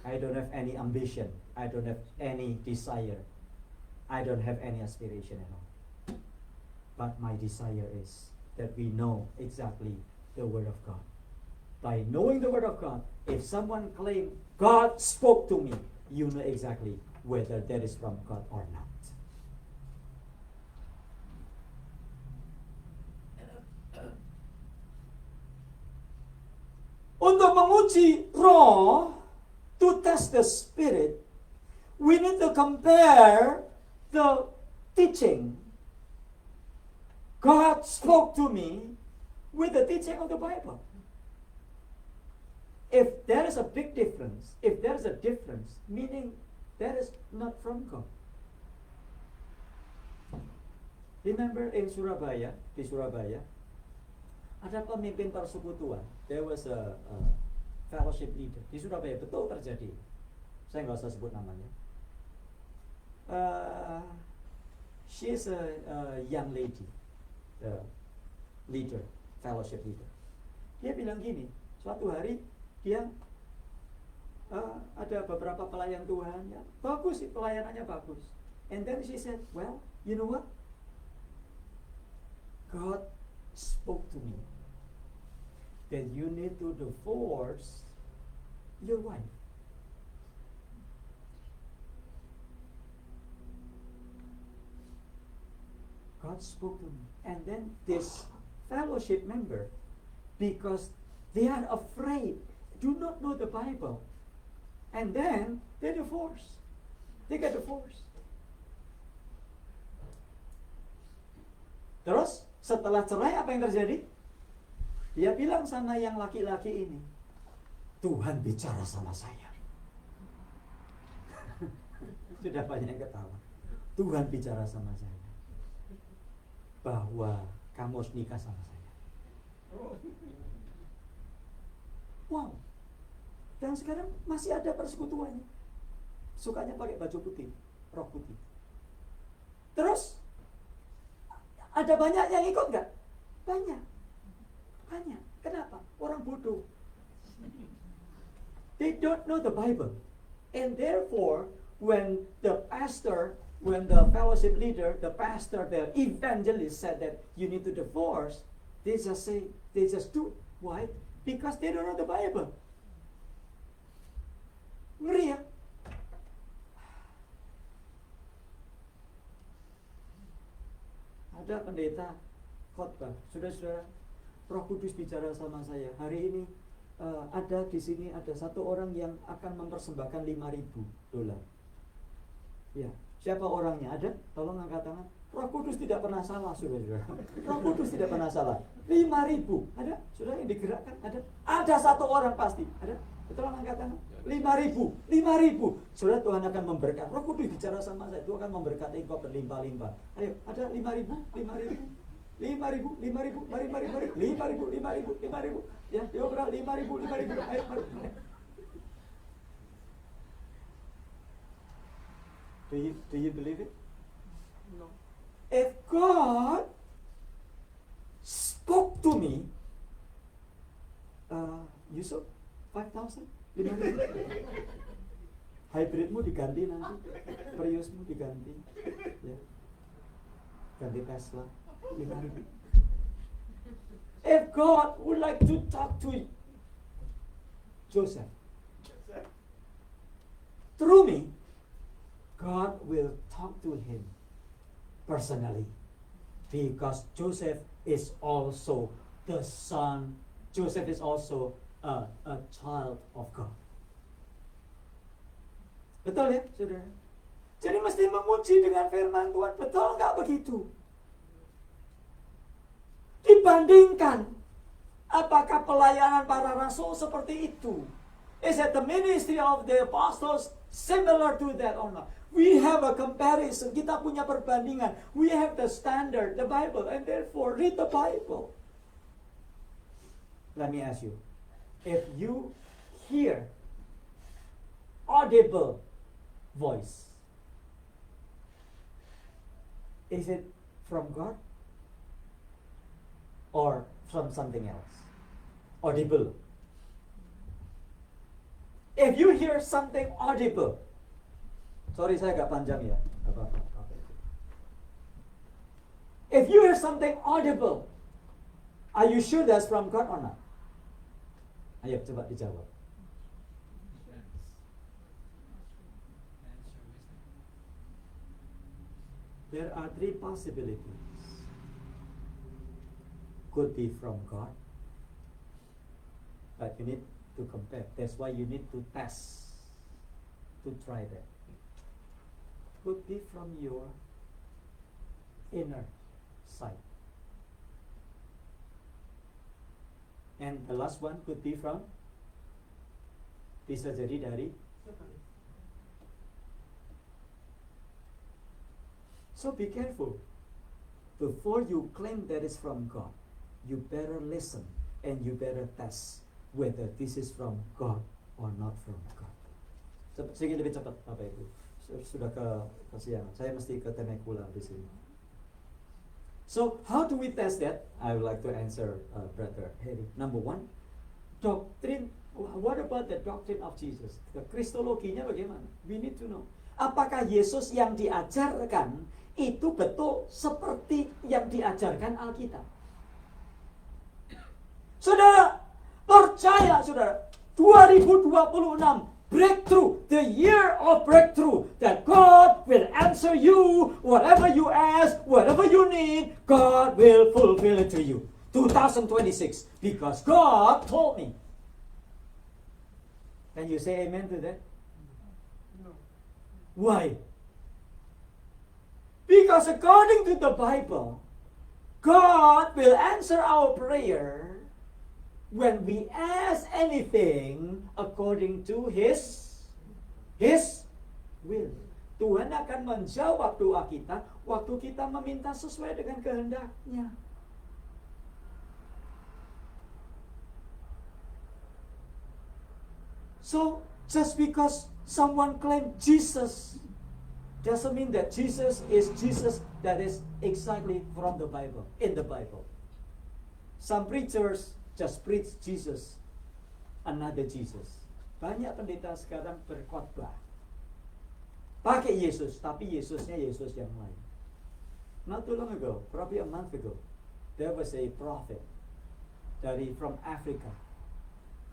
I don't have any ambition. I don't have any desire. I don't have any aspiration at all. But my desire is that we know exactly the Word of God. By knowing the Word of God, if someone claims God spoke to me, you know exactly whether that is from God or not. Untuk menguji roh, to test the spirit, we need to compare the teaching God spoke to me with the teaching of the Bible. If there is a big difference, if there is a difference, meaning that is not from God. Remember in Surabaya, di Surabaya, ada pemimpin persekutuan. There was a fellowship leader di Surabaya, betul terjadi. Saya nggak usah sebut namanya. She is a young lady. Leader, fellowship leader. Dia bilang gini, suatu hari dia ada beberapa pelayan Tuhan, ya, bagus sih pelayanannya bagus. And then she said, well, you know what? God spoke to me that you need to divorce your wife. God spoke to me. And then this fellowship member, because they are afraid, do not know the Bible, and then they divorce. They get divorced. Terus setelah cerai apa yang terjadi? Dia bilang sama yang laki-laki ini, Tuhan bicara sama saya. Sudah banyak yang ketawa. Tuhan bicara sama saya bahwa kamu harus nikah sama saya. Wow. Dan sekarang masih ada persekutuannya. Sukanya pakai baju putih, rok putih. Terus ada banyak yang ikut nggak? Banyak. Kenapa? Orang bodoh. They don't know the Bible. And therefore, when the fellowship leader, the pastor, the evangelist said that you need to divorce, they just do it. Why? Because they don't know the Bible. Ngeri ya? Ada pendeta khotbah, saudara-saudara, Roh Kudus bicara sama saya. Hari ini ada di sini ada satu orang yang akan mempersembahkan $5,000. Ya, siapa orangnya? Ada? Tolong angkat tangan. Roh Kudus tidak pernah salah, saudara-saudara. Roh Kudus tidak pernah salah. 5,000. Ada? Saudara yang digerakkan? Ada? Ada satu orang pasti. Ada? Tolong angkat tangan. 5,000. Saudara, Tuhan akan memberkati. Roh Kudus bicara sama saya. Tuhan akan memberkati engkau berlimpah-limpah. Ayo, ada 5,000. 5,000. Mari. 5,000. Ya, diobrol 5,000. Ayo, mari. Do you believe it? No. If God spoke to me, Yusuf, 5,000, 5,000. Hybridmu diganti nanti, Priusmu diganti, ya. Ganti Tesla, 5,000. If God would like to talk to Joseph. Through me, God will talk to him personally, because Joseph is also the son. Joseph is also a child of God. Betul ya, saudara? Jadi mesti menguji dengan firman Tuhan. Betul nggak begitu? Dibandingkan, apakah pelayanan para rasul seperti itu? Is that the ministry of the apostles similar to that or not? We have a comparison. Kita punya perbandingan. We have the standard, the Bible, and therefore read the Bible. Let me ask you, if you hear audible voice, is it from God or from something else? Audible. If you hear something audible, sorry saya agak panjang ya. Apa-apa. If you hear something audible, are you sure that's from God or not? Ayo coba dijawab. There are three possibilities. Could be from God, but you need to compare. That's why you need to test, to try that. Could be from your inner sight. And the last one could be from, bisa jadi dari. So be careful. Before you claim that is from God, you better listen and you better test whether this is from God or not from God. Sedikit lebih cepat Bapak Ibu. Sudah kesiangan. Saya mesti ke Temecula di sini. So how do we test that? I would like to answer Brother Harry. Number one, doctrine. What about the doctrine of Jesus? Kristologinya bagaimana? We need to know. Apakah Yesus yang diajarkan itu betul seperti yang diajarkan Alkitab? Saudara, percaya saudara, 2026 breakthrough, the year of breakthrough, that God will answer you whatever you ask, whatever you need, God will fulfill it to you. 2026, because God told me. Can you say amen to that? No. Why? Because according to the Bible, God will answer our prayer when we ask anything according to His will. Tuhan akan menjawab doa kita waktu kita meminta sesuai dengan kehendaknya. So, just because someone claims Jesus doesn't mean that Jesus is Jesus that is exactly from the Bible, in the Bible. Some preachers just preach Jesus, another Jesus. Banyak pendeta sekarang berkhotbah pakai Yesus, tapi Yesusnya Yesus yang lain. Not too long ago, probably a month ago, there was a prophet from Africa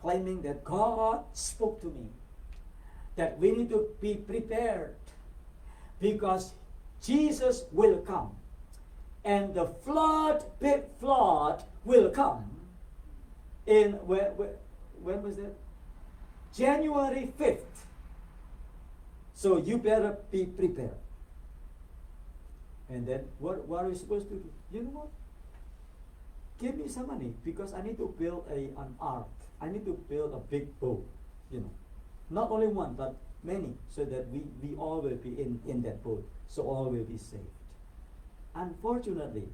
claiming that God spoke to me, that we need to be prepared because Jesus will come and the big flood will come in when was that? January 5th. So you better be prepared. And then what are we supposed to do? You know what? Give me some money because I need to build an ark. I need to build a big boat. You know, not only one but many, so that we all will be in that boat. So all will be saved. Unfortunately,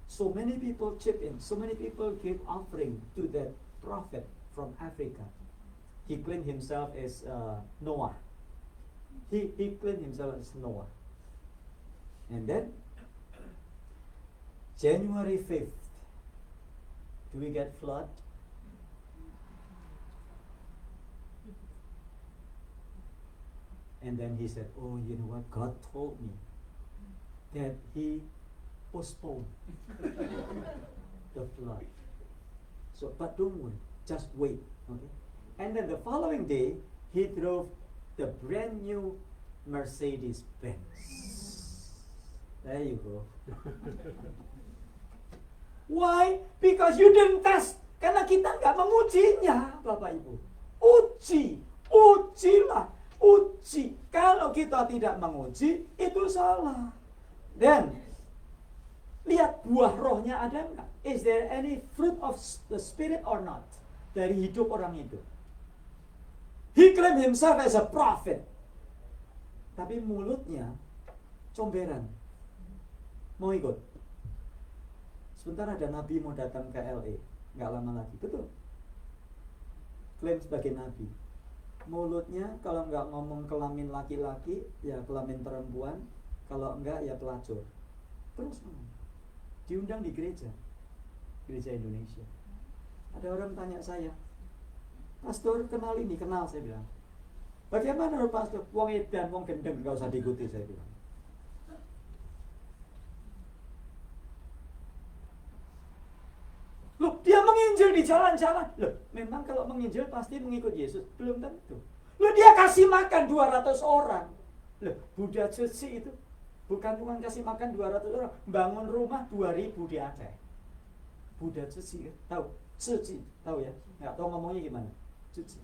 so many people chip in. So many people give offering to that prophet from Africa. He claimed himself as Noah. He claimed himself as Noah. And then, January 5th, do we get flood? And then he said, oh, you know what? God told me that He postponed the flood. So, but don't worry, just wait, okay? And then the following day, he drove the brand new Mercedes Benz. There you go. Why? Because you didn't test. Karena kita nggak mengujinya, Bapak Ibu. Ujilah. Uji. Kalau kita tidak menguji, itu salah. Dan lihat buah rohnya ada nggak? Is there any fruit of the spirit or not? Dari hidup orang itu. He claimed himself as a prophet. Tapi mulutnya comberan. Mau ikut? Sebentar ada nabi mau datang ke LA. Nggak lama lagi. Betul. Klaim sebagai nabi. Mulutnya kalau nggak ngomong kelamin laki-laki, ya kelamin perempuan. Kalau enggak, ya pelacur. Terus ngomong. Diundang di gereja Indonesia. Ada orang tanya saya, pastor kenal ini, kenal, saya bilang. Bagaimana menurut pastor? Wong edan, wong gendeng, nggak usah diikuti, saya bilang. Loh, dia menginjil di jalan-jalan. Loh, memang kalau menginjil pasti mengikut Yesus? Belum tentu. Loh, dia kasih makan 200 orang. Loh, Buddha Suci itu bukan cuma kasih makan 200 orang, bangun rumah 2000 di Aceh. Buddha Suci, tahu? Suci, tahu ya? Nggak tahu ngomongnya gimana? Suci.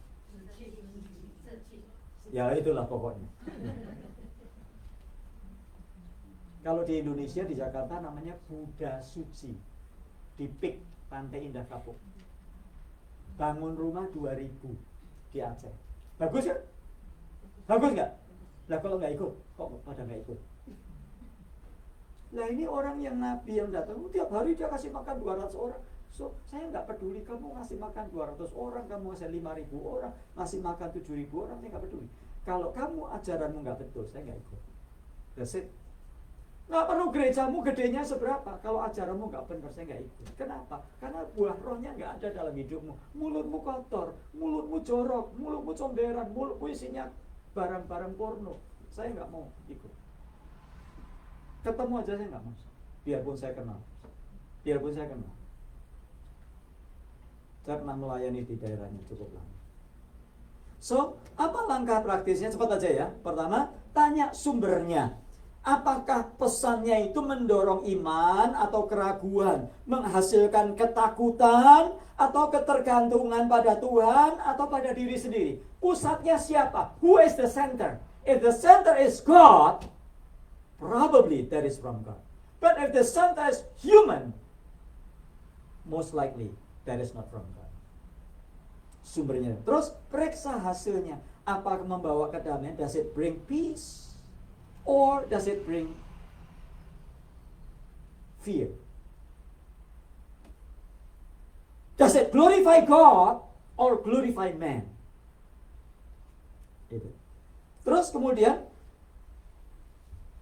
Ya itulah pokoknya. Kalau di Indonesia, di Jakarta namanya Buddha Suci. Di PIK, Pantai Indah Kapuk. Bangun rumah 2000 di Aceh. Bagus ya? Bagus nggak? Lah kalau nggak ikut, kok pada nggak ikut? Lah ini orang yang nabi yang datang, tiap hari dia kasih makan 200 orang. So, saya nggak peduli kamu ngasih makan 200 orang, kamu ngasih 5.000 orang, ngasih makan 7.000 orang, saya nggak peduli. Kalau kamu ajaranmu nggak betul, saya nggak ikut. That's it. Nggak perlu gerejamu gedenya seberapa, kalau ajaranmu nggak benar, saya nggak ikut. Kenapa? Karena buah rohnya nggak ada dalam hidupmu. Mulutmu kotor, mulutmu jorok, mulutmu comberan, mulutmu isinya barang-barang porno. Saya nggak mau ikut. Ketemu aja saya nggak mau. Biarpun saya kenal. Saya pernah melayani di daerahnya cukup lama. So, apa langkah praktisnya? Cepat aja ya. Pertama, tanya sumbernya. Apakah pesannya itu mendorong iman atau keraguan, menghasilkan ketakutan atau ketergantungan pada Tuhan atau pada diri sendiri? Pusatnya siapa? Who is the center? If the center is God, probably that is from God. But if the center is human, most likely that is not from God. Sumbernya. Terus periksa hasilnya. Apakah membawa kedamaian? Does it bring peace? Or does it bring fear? Does it glorify God or glorify man? Itu. Terus kemudian,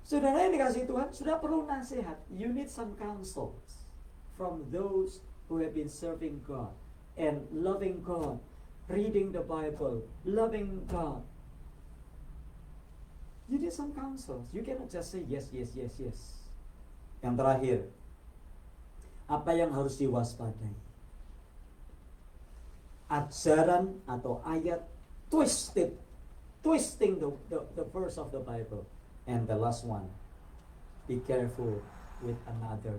saudara yang dikasih Tuhan, sudah perlu nasihat. You need some counsels from those who have been serving God and loving God, reading the Bible, loving God. You need some counsels. You cannot just say yes. Yang terakhir, apa yang harus diwaspadai? Ajaran atau ayat twisting the verse of the Bible. And the last one, be careful with another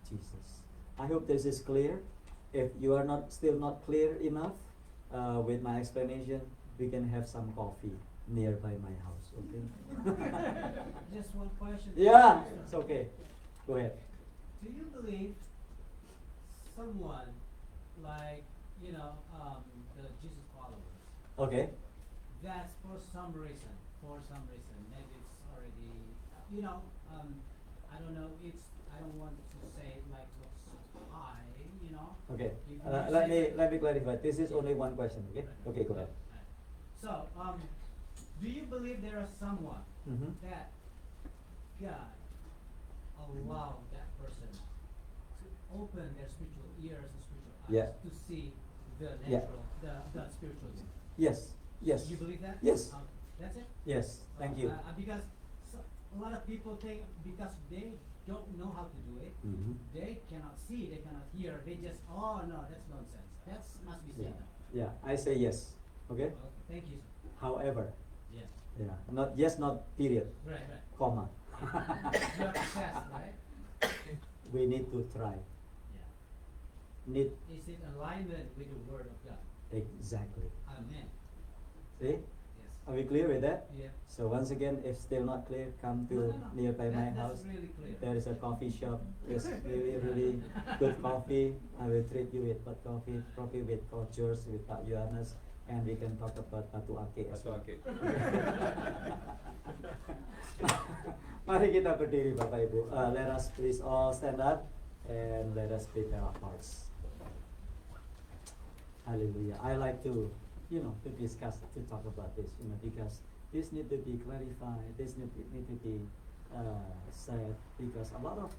Jesus. I hope this is clear. If you are still not clear enough with my explanation, we can have some coffee nearby my house, okay? Just one question. Yeah, it's okay. Go ahead. Do you believe someone like, the Jesus followers, Okay. that for some reason, maybe it's already, I don't know, I don't want to say like what's high, Okay. If you Let me clarify. This is only one question, okay? Okay, go ahead. So, do you believe there is someone Mhm. that God allowed that person to open their spiritual ears and spiritual eyes Yeah. to see the Yeah. natural, the spiritual thing? Yes. You believe that? Yes. That's it? Yes. Thank you. Because a lot of people think because they don't know how to do it, Mhm. they cannot see, they cannot hear, they just, oh no, that's nonsense. That must be Yeah. Satan. Yeah, I say yes. Okay? Thank you. However, Yeah. yeah, not yes, not period, Right, right. comma. You have success, right? We need to try. Yeah. Need Is it alignment with the word of God? exactly. Amen. See? Yes. Are we clear with that? Yeah. So once again, if still not clear, come to No. nearby my That's house. really clear. There is a coffee shop. It's really good coffee. I will treat you with hot coffee, probably with Coach George, with Pak Yohanes, and we can talk about Batu Ake as well. Mari kita berdiri Bapak Ibu. Let us please all stand up and let us prepare our hearts. Hallelujah. I like to, to discuss, to talk about this, because this need to be clarified. This need to be said, because a lot of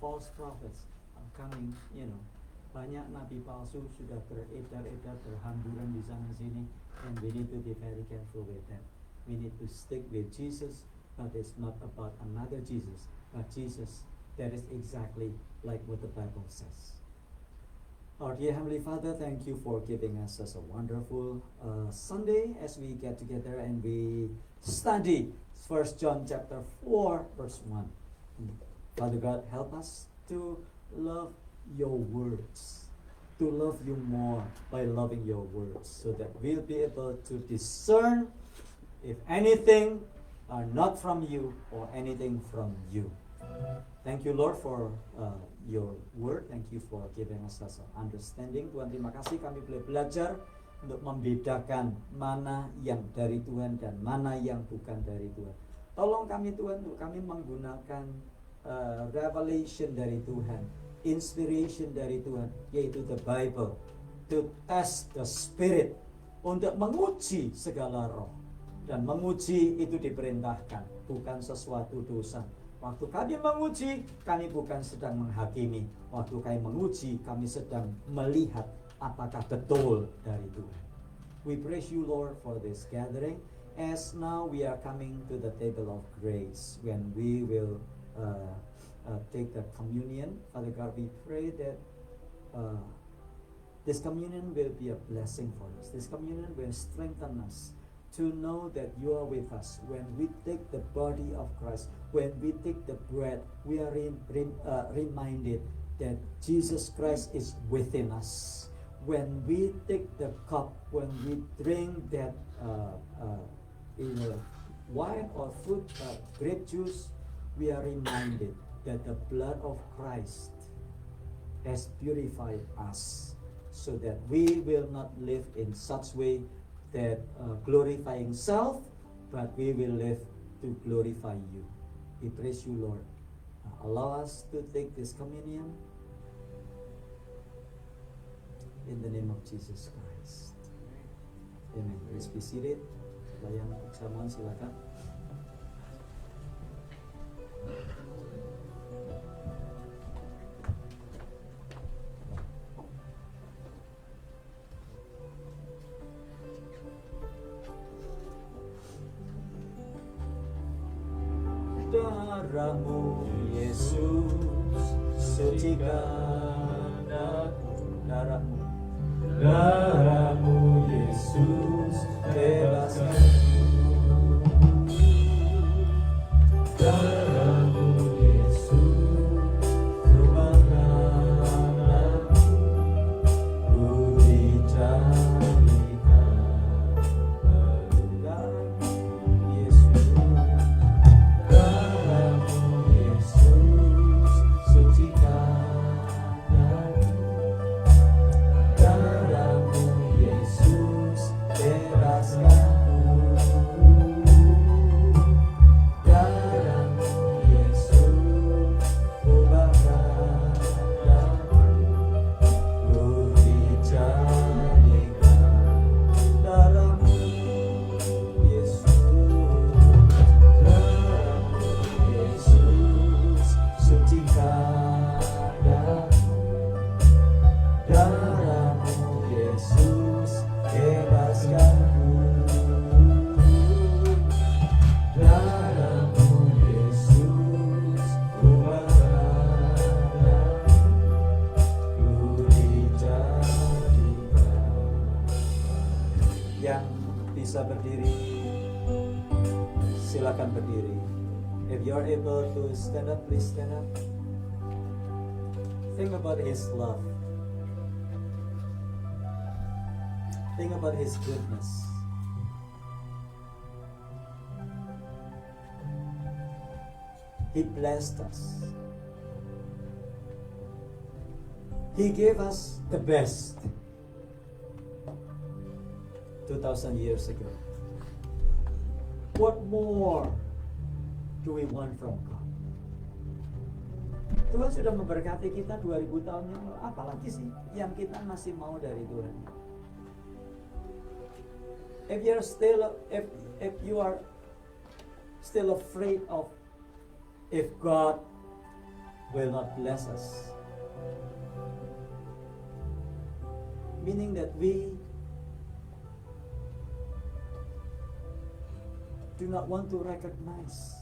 false prophets are coming. Banyak nabi palsu sudah beredar berhamburan di sana sini, and we need to be very careful with that. We need to stick with Jesus, but it's not about another Jesus, but Jesus that is exactly like what the Bible says. Our dear Heavenly Father, thank you for giving us such a wonderful Sunday as we get together and we study 1 John chapter 4 verse 1. Father God, help us to love your words, to love you more by loving your words, so that we'll be able to discern if anything are not from you or anything from you. Thank you Lord for your word. Thank you for giving us such understanding. Tuhan, terima kasih kami boleh belajar untuk membedakan mana yang dari Tuhan dan mana yang bukan dari Tuhan. Tolong kami Tuhan untuk kami menggunakan revelation dari Tuhan, inspiration dari Tuhan, yaitu the Bible, to test the spirit, untuk menguji segala roh. Dan menguji itu diperintahkan, bukan sesuatu dosa. Waktu kami menguji, kami bukan sedang menghakimi. Waktu kami menguji, kami sedang melihat apakah betul dari Tuhan. We praise you Lord for this gathering. As now we are coming to the table of grace, when we will take the communion. Father God, we pray that this communion will be a blessing for us. This communion will strengthen us to know that you are with us. When we take the body of Christ, when we take the bread, we are reminded that Jesus Christ is within us. When we take the cup, when we drink that wine or fruit, grape juice, we are reminded that the blood of Christ has purified us, so that we will not live in such way that glorifying self, but we will live to glorify you. We praise you, Lord. Allow us to take this communion in the name of Jesus Christ. Amen. Please be seated. Bayang perjamuan silakan. Darahmu Yesus sucikan aku. Darahmu Yesus bebaskan. Darahmu Yesus rubahkan aku. Ku dijadikan baru. Darahmu Yesus. Darahmu Yesus sucikan aku. Darahmu Yesus silakan berdiri. If you are able to stand up, please stand up. Think about His love. Think about His goodness. He blessed us. He gave us the best 2,000 years ago. What more do we want from God? Tuhan sudah memberkati kita 2000 tahun yang lalu. Apalagi sih yang kita masih mau dari Tuhan? If you are still afraid of if God will not bless us, meaning that we do not want to recognize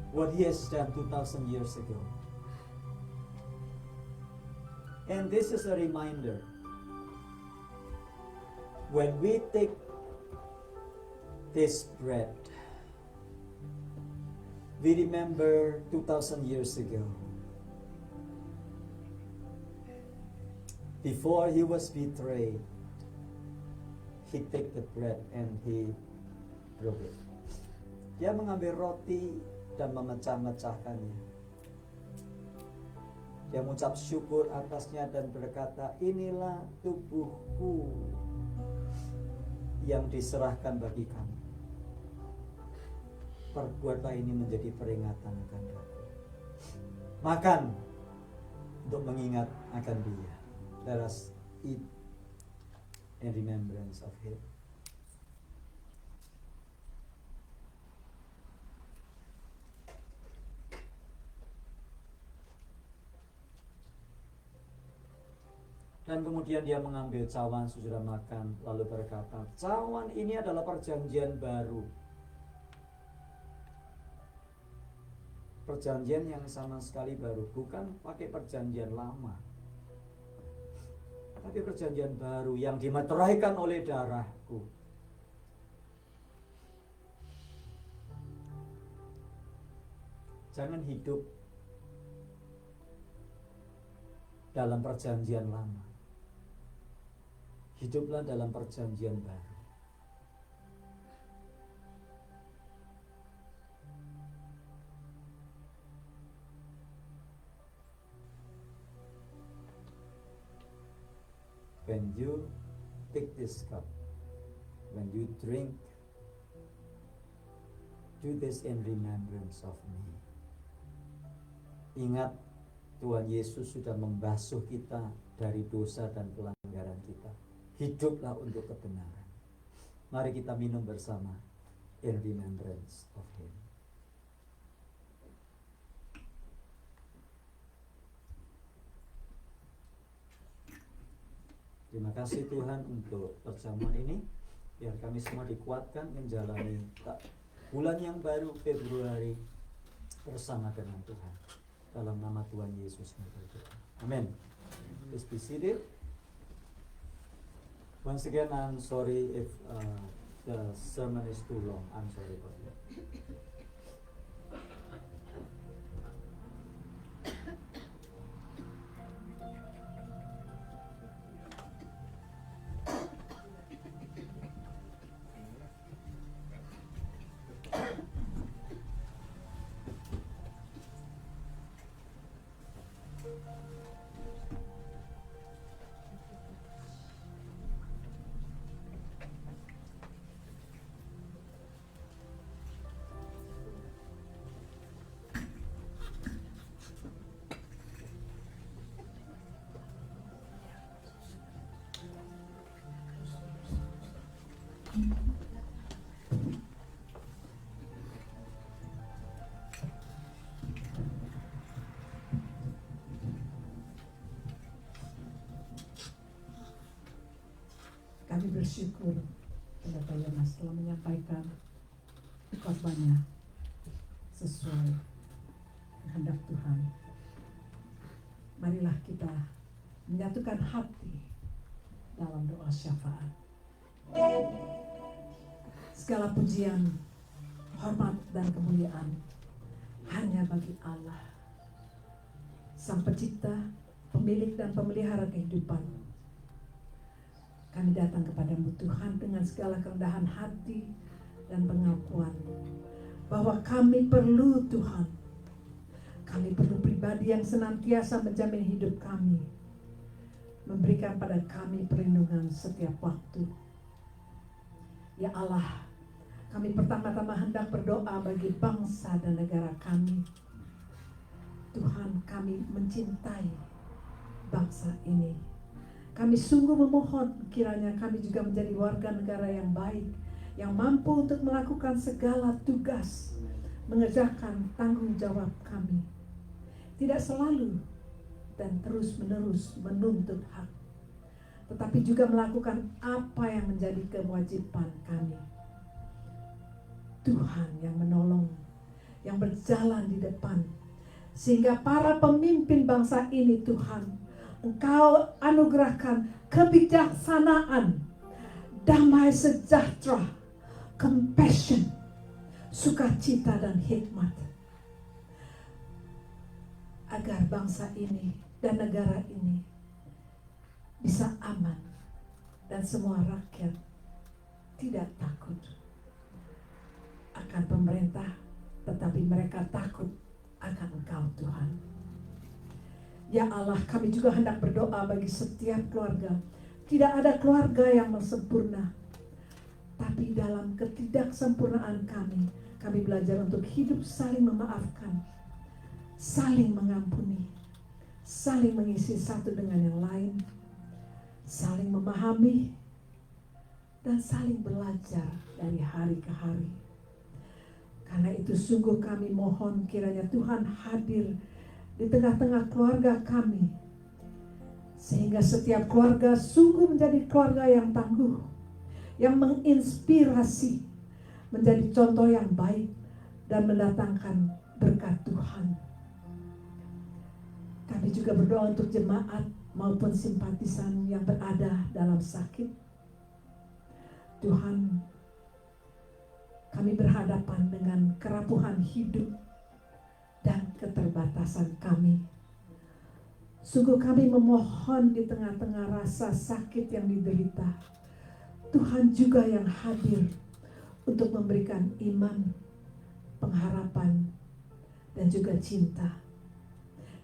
what He has done 2,000 years ago. And this is a reminder. When we take this bread, we remember 2,000 years ago. Before He was betrayed, He took the bread and He broke it. Dia mengambil roti dan memecah-mecahkannya. Dia mengucap syukur atasnya dan berkata, inilah tubuhku yang diserahkan bagi kamu. Perbuatlah ini menjadi peringatan akan aku. Makan untuk mengingat akan Dia. Let us eat in remembrance of Him. Dan kemudian Dia mengambil cawan sesudah makan, lalu berkata, cawan ini adalah perjanjian baru. Perjanjian yang sama sekali baru, bukan pakai perjanjian lama, tapi perjanjian baru yang dimeteraikan oleh darahku. Jangan hidup dalam perjanjian lama. Hiduplah dalam perjanjian baru. When you take this cup, when you drink, do this in remembrance of me. Ingat, Tuhan Yesus sudah membasuh kita dari dosa dan pelanggaran kita. Hiduplah untuk kebenaran. Mari kita minum bersama in remembrance of Him. Terima kasih Tuhan untuk perjamuan ini. Biar kami semua dikuatkan menjalani bulan yang baru Februari bersama dengan Tuhan. Dalam nama Tuhan Yesus kami berdoa. Amin. Please be seated. Once again, I'm sorry if the sermon is too long. I'm sorry about that. Kami bersyukur kepada Yonas telah menyampaikan khotbahnya sesuai kehendak Tuhan. Marilah kita menyatukan hati dalam doa syafaat. Segala pujian hormat dan kemuliaan hanya bagi Allah, Sang Pencipta, Pemilik dan Pemelihara kehidupan. Kami datang kepadamu Tuhan dengan segala kerendahan hati dan pengakuan bahwa kami perlu Tuhan. Kami perlu pribadi yang senantiasa menjamin hidup kami, memberikan pada kami perlindungan setiap waktu. Ya Allah, kami pertama-tama hendak berdoa bagi bangsa dan negara kami. Tuhan, kami mencintai bangsa ini. Kami sungguh memohon kiranya kami juga menjadi warga negara yang baik, yang mampu untuk melakukan segala tugas, mengerjakan tanggung jawab kami. Tidak selalu dan terus-menerus menuntut hak, tetapi juga melakukan apa yang menjadi kewajiban kami. Tuhan yang menolong, yang berjalan di depan, sehingga para pemimpin bangsa ini Tuhan, Engkau anugerahkan kebijaksanaan, damai sejahtera, compassion, sukacita dan hikmat, agar bangsa ini dan negara ini bisa aman dan semua rakyat tidak takut akan pemerintah, tetapi mereka takut akan Engkau Tuhan. Ya Allah, kami juga hendak berdoa bagi setiap keluarga. Tidak ada keluarga yang sempurna, tapi dalam ketidaksempurnaan kami belajar untuk hidup saling memaafkan, saling mengampuni, saling mengisi satu dengan yang lain, saling memahami, dan saling belajar dari hari ke hari. Karena itu sungguh kami mohon kiranya Tuhan hadir di tengah-tengah keluarga kami, sehingga setiap keluarga sungguh menjadi keluarga yang tangguh, yang menginspirasi, menjadi contoh yang baik dan mendatangkan berkat Tuhan. Kami juga berdoa untuk jemaat maupun simpatisan yang berada dalam sakit. Tuhan, kami berhadapan dengan kerapuhan hidup dan keterbatasan kami. Sungguh kami memohon di tengah-tengah rasa sakit yang diderita, Tuhan juga yang hadir untuk memberikan iman, pengharapan, dan juga cinta.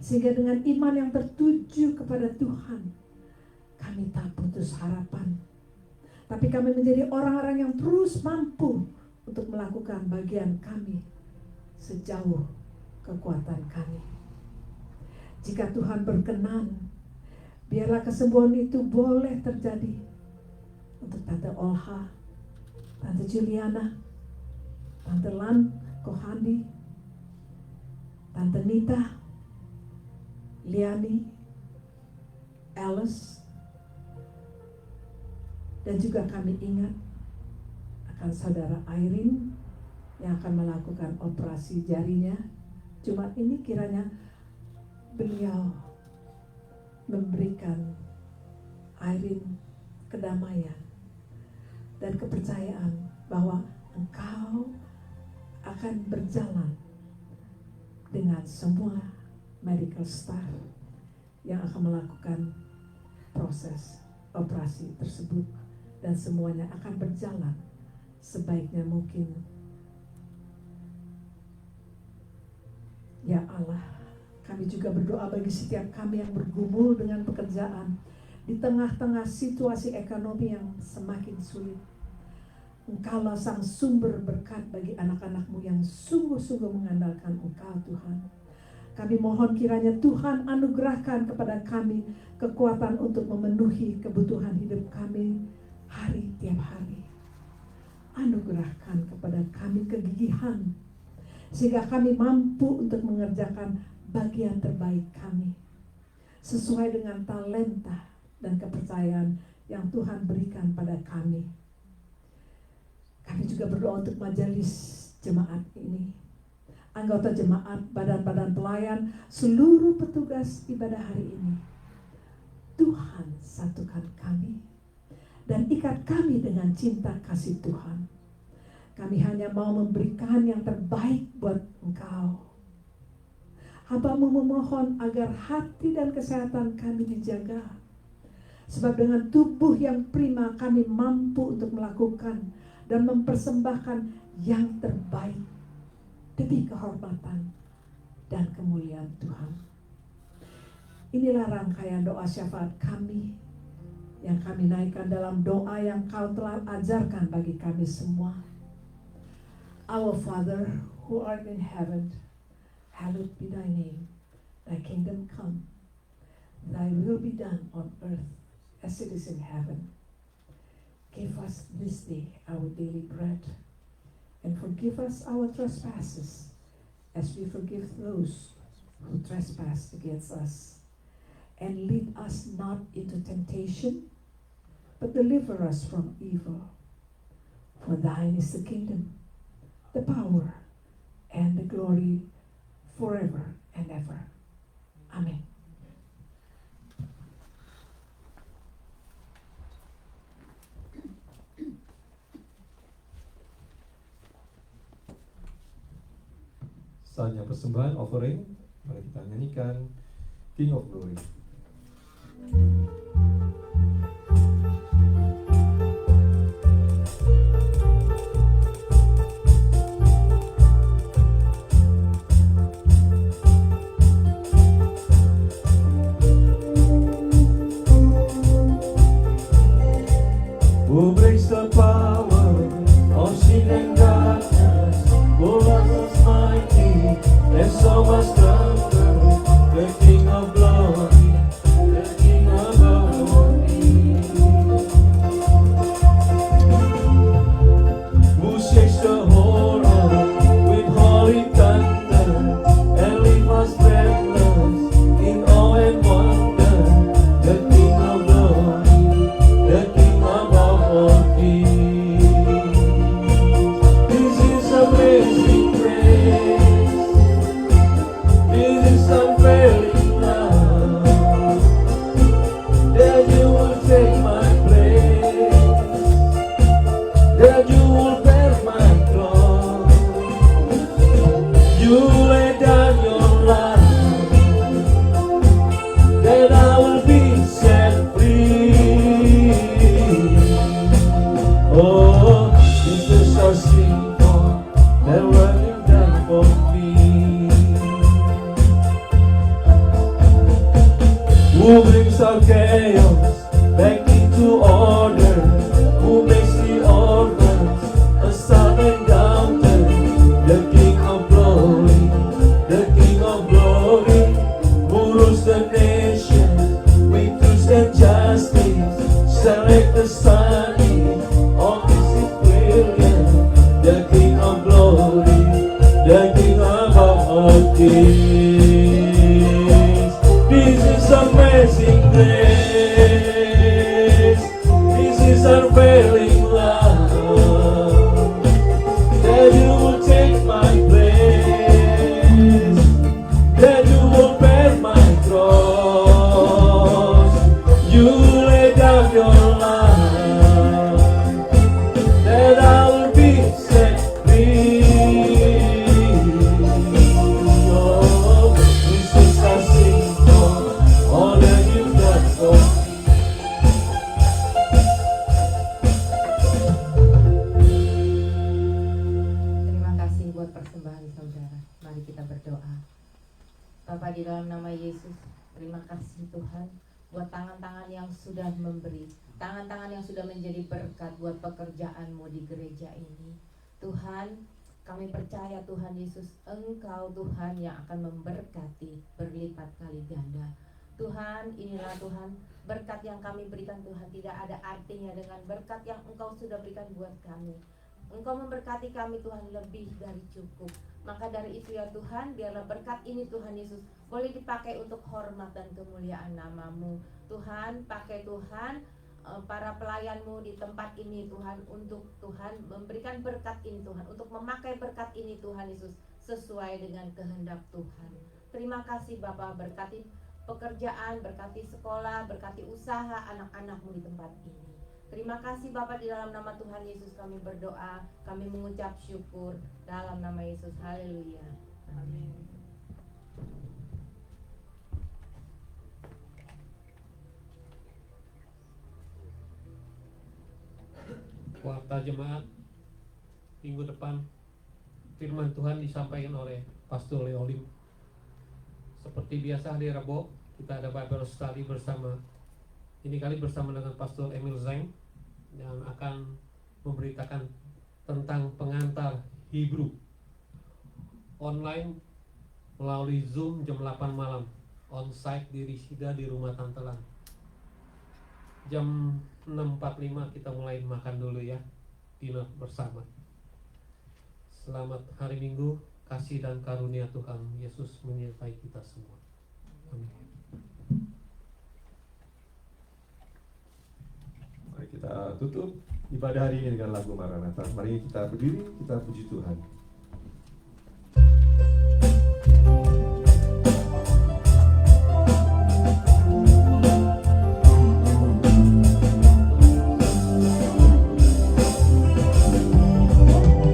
Sehingga dengan iman yang tertuju kepada Tuhan, kami tak putus harapan. Tapi kami menjadi orang-orang yang terus mampu untuk melakukan bagian kami sejauh kekuatan kami. Jika Tuhan berkenan, biarlah kesembuhan itu boleh terjadi untuk Tante Olha, Tante Juliana, Tante Lan Kohandi, Tante Nita, Liani, Alice, dan juga kami ingat akan saudara Irene yang akan melakukan operasi jarinya Jumat ini. Kiranya beliau memberikan Irene kedamaian dan kepercayaan bahwa Engkau akan berjalan dengan semua medical staff yang akan melakukan proses operasi tersebut, dan semuanya akan berjalan sebaiknya mungkin. Ya Allah, kami juga berdoa bagi setiap kami yang bergumul dengan pekerjaan di tengah-tengah situasi ekonomi yang semakin sulit. Engkaulah sang sumber berkat bagi anak-anak-Mu yang sungguh-sungguh mengandalkan Engkau Tuhan. Kami mohon kiranya Tuhan anugerahkan kepada kami kekuatan untuk memenuhi kebutuhan hidup kami hari tiap hari. Anugerahkan kepada kami kegigihan, sehingga kami mampu untuk mengerjakan bagian terbaik kami sesuai dengan talenta dan kepercayaan yang Tuhan berikan pada kami. Kami juga berdoa untuk majelis jemaat ini, anggota jemaat, badan-badan pelayan, seluruh petugas ibadah hari ini. Tuhan satukan kami dan ikat kami dengan cinta kasih Tuhan. Kami hanya mau memberikan yang terbaik buat Engkau. Hamba-Mu memohon agar hati dan kesehatan kami dijaga. Sebab dengan tubuh yang prima kami mampu untuk melakukan dan mempersembahkan yang terbaik demi kehormatan dan kemuliaan Tuhan. Inilah rangkaian doa syafaat kami yang kami naikkan dalam doa yang Kau telah ajarkan bagi kami semua. Our Father who art in heaven, hallowed be thy name. Thy kingdom come. Thy will be done on earth as it is in heaven. Give us this day our daily bread, and forgive us our trespasses, as we forgive those who trespass against us. And lead us not into temptation, but deliver us from evil. For thine is the kingdom, the power, and the glory forever and ever. Amen. Saatnya persembahan, offering. Mari kita nyanyikan King of Glory. Who brings the power of sin and darkness? Who was mighty and so much stronger? The King of Glory, the King of Glory. Who shakes the whole earth with holy thunder and leaves us breathless in awe and wonder? The King of Glory, the King above all kings. This is amazing grace. This is unfailing love. That you will take my place. That you will bear my cross. You lay down your life. That I will be set free. Oh, Jesus, our Savior, that what you done for me. Who brings our chaos back into order? Who makes the orphans a son and daughter? The King of Glory, the King of Glory, who rules the nation with truth and justice. Select the sunny, all this is brilliant. The King of Glory, the King above all kings. This is amazing grace. This is unfailing love. That you will take my place. That you will bear my cross. You lay down your life. That I will be set free. Oh, this is a sing for all that you've done for me. Terima kasih buat persembahan saudara. Mari kita berdoa. Bapa, di dalam nama Yesus, terima kasih Tuhan buat tangan-tangan yang sudah memberi, tangan-tangan yang sudah menjadi berkat buat pekerjaan-Mu di gereja ini. Tuhan, kami percaya Tuhan Yesus, Engkau Tuhan yang akan memberkati berlipat kali ganda. Tuhan, inilah Tuhan, berkat yang kami berikan Tuhan tidak ada artinya dengan berkat yang Engkau sudah berikan buat kami. Engkau memberkati kami Tuhan lebih dari cukup. Maka dari itu ya Tuhan, biarlah berkat ini Tuhan Yesus boleh dipakai untuk hormat dan kemuliaan nama-Mu. Tuhan, pakai Tuhan para pelayan-Mu di tempat ini Tuhan, untuk Tuhan memberikan berkat ini Tuhan, untuk memakai berkat ini Tuhan Yesus sesuai dengan kehendak Tuhan. Terima kasih Bapa, berkati pekerjaan, berkati sekolah, berkati usaha anak-anak-Mu di tempat ini. Terima kasih Bapak, di dalam nama Tuhan Yesus kami berdoa, kami mengucap syukur dalam nama Yesus. Haleluya. Amin. Warta jemaat minggu depan, firman Tuhan disampaikan oleh Pastor Leolim. Seperti biasa hari Rabu kita ada Bible Study bersama. Ini kali bersama dengan Pastor Emil Zeng yang akan memberitakan tentang pengantar Hebrew online melalui Zoom jam 8 malam, on-site di Risida di rumah Tantelan. Jam 6.45 kita mulai makan dulu ya, dinner bersama. Selamat hari Minggu, kasih dan karunia Tuhan Yesus menyertai kita semua. Amin. Mari kita tutup ibadah hari ini dengan lagu Maranatha. Mari kita berdiri, kita puji Tuhan.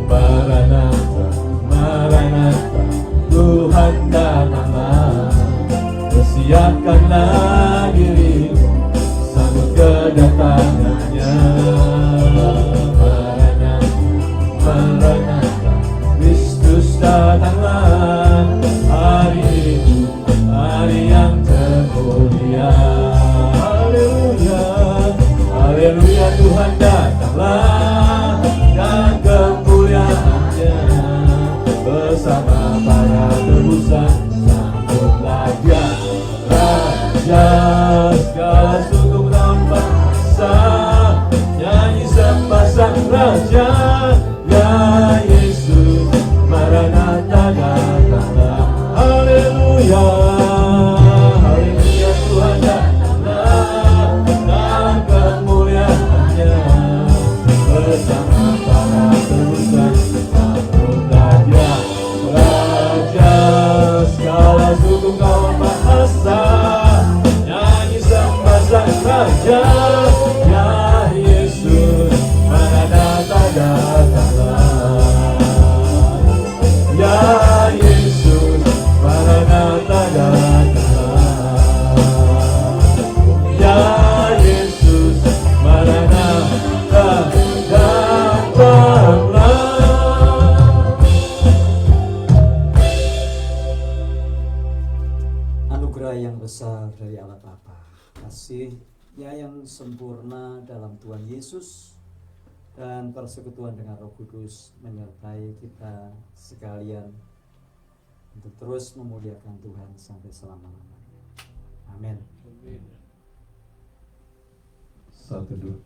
Maranatha, Maranatha, Tuhan datanglah. Persiapkanlah dirimu sambut kedatangannya. Maranatha, Maranatha, Kristus datanglah. Hari itu hari yang termulia. Haleluya, haleluya, Tuhan datanglah dan kemuliaannya bersama para tebusan. Sambutlah dia, Raja segala suku bangsa, nyanyi sepasang raja. Ya Yesus, Maranatha datanglah. Haleluya, haleluya, Tuhan datanglah dan kemuliaannya bersama para tebusan. Sambutlah dia, Raja segala suku kaum bahasa, nyanyi sepasang raja. Ya Yesus, Maranatha datanglah. Ya Yesus, Maranatha datanglah. Ya Yesus, Maranatha datanglah. Anugerah yang besar dari Allah Bapa, kasih-Nya yang sempurna dalam Tuhan Yesus, dan persekutuan dengan Roh Kudus menyertai kita sekalian untuk terus memuliakan Tuhan sampai selama-lamanya. Amin. Satu dua.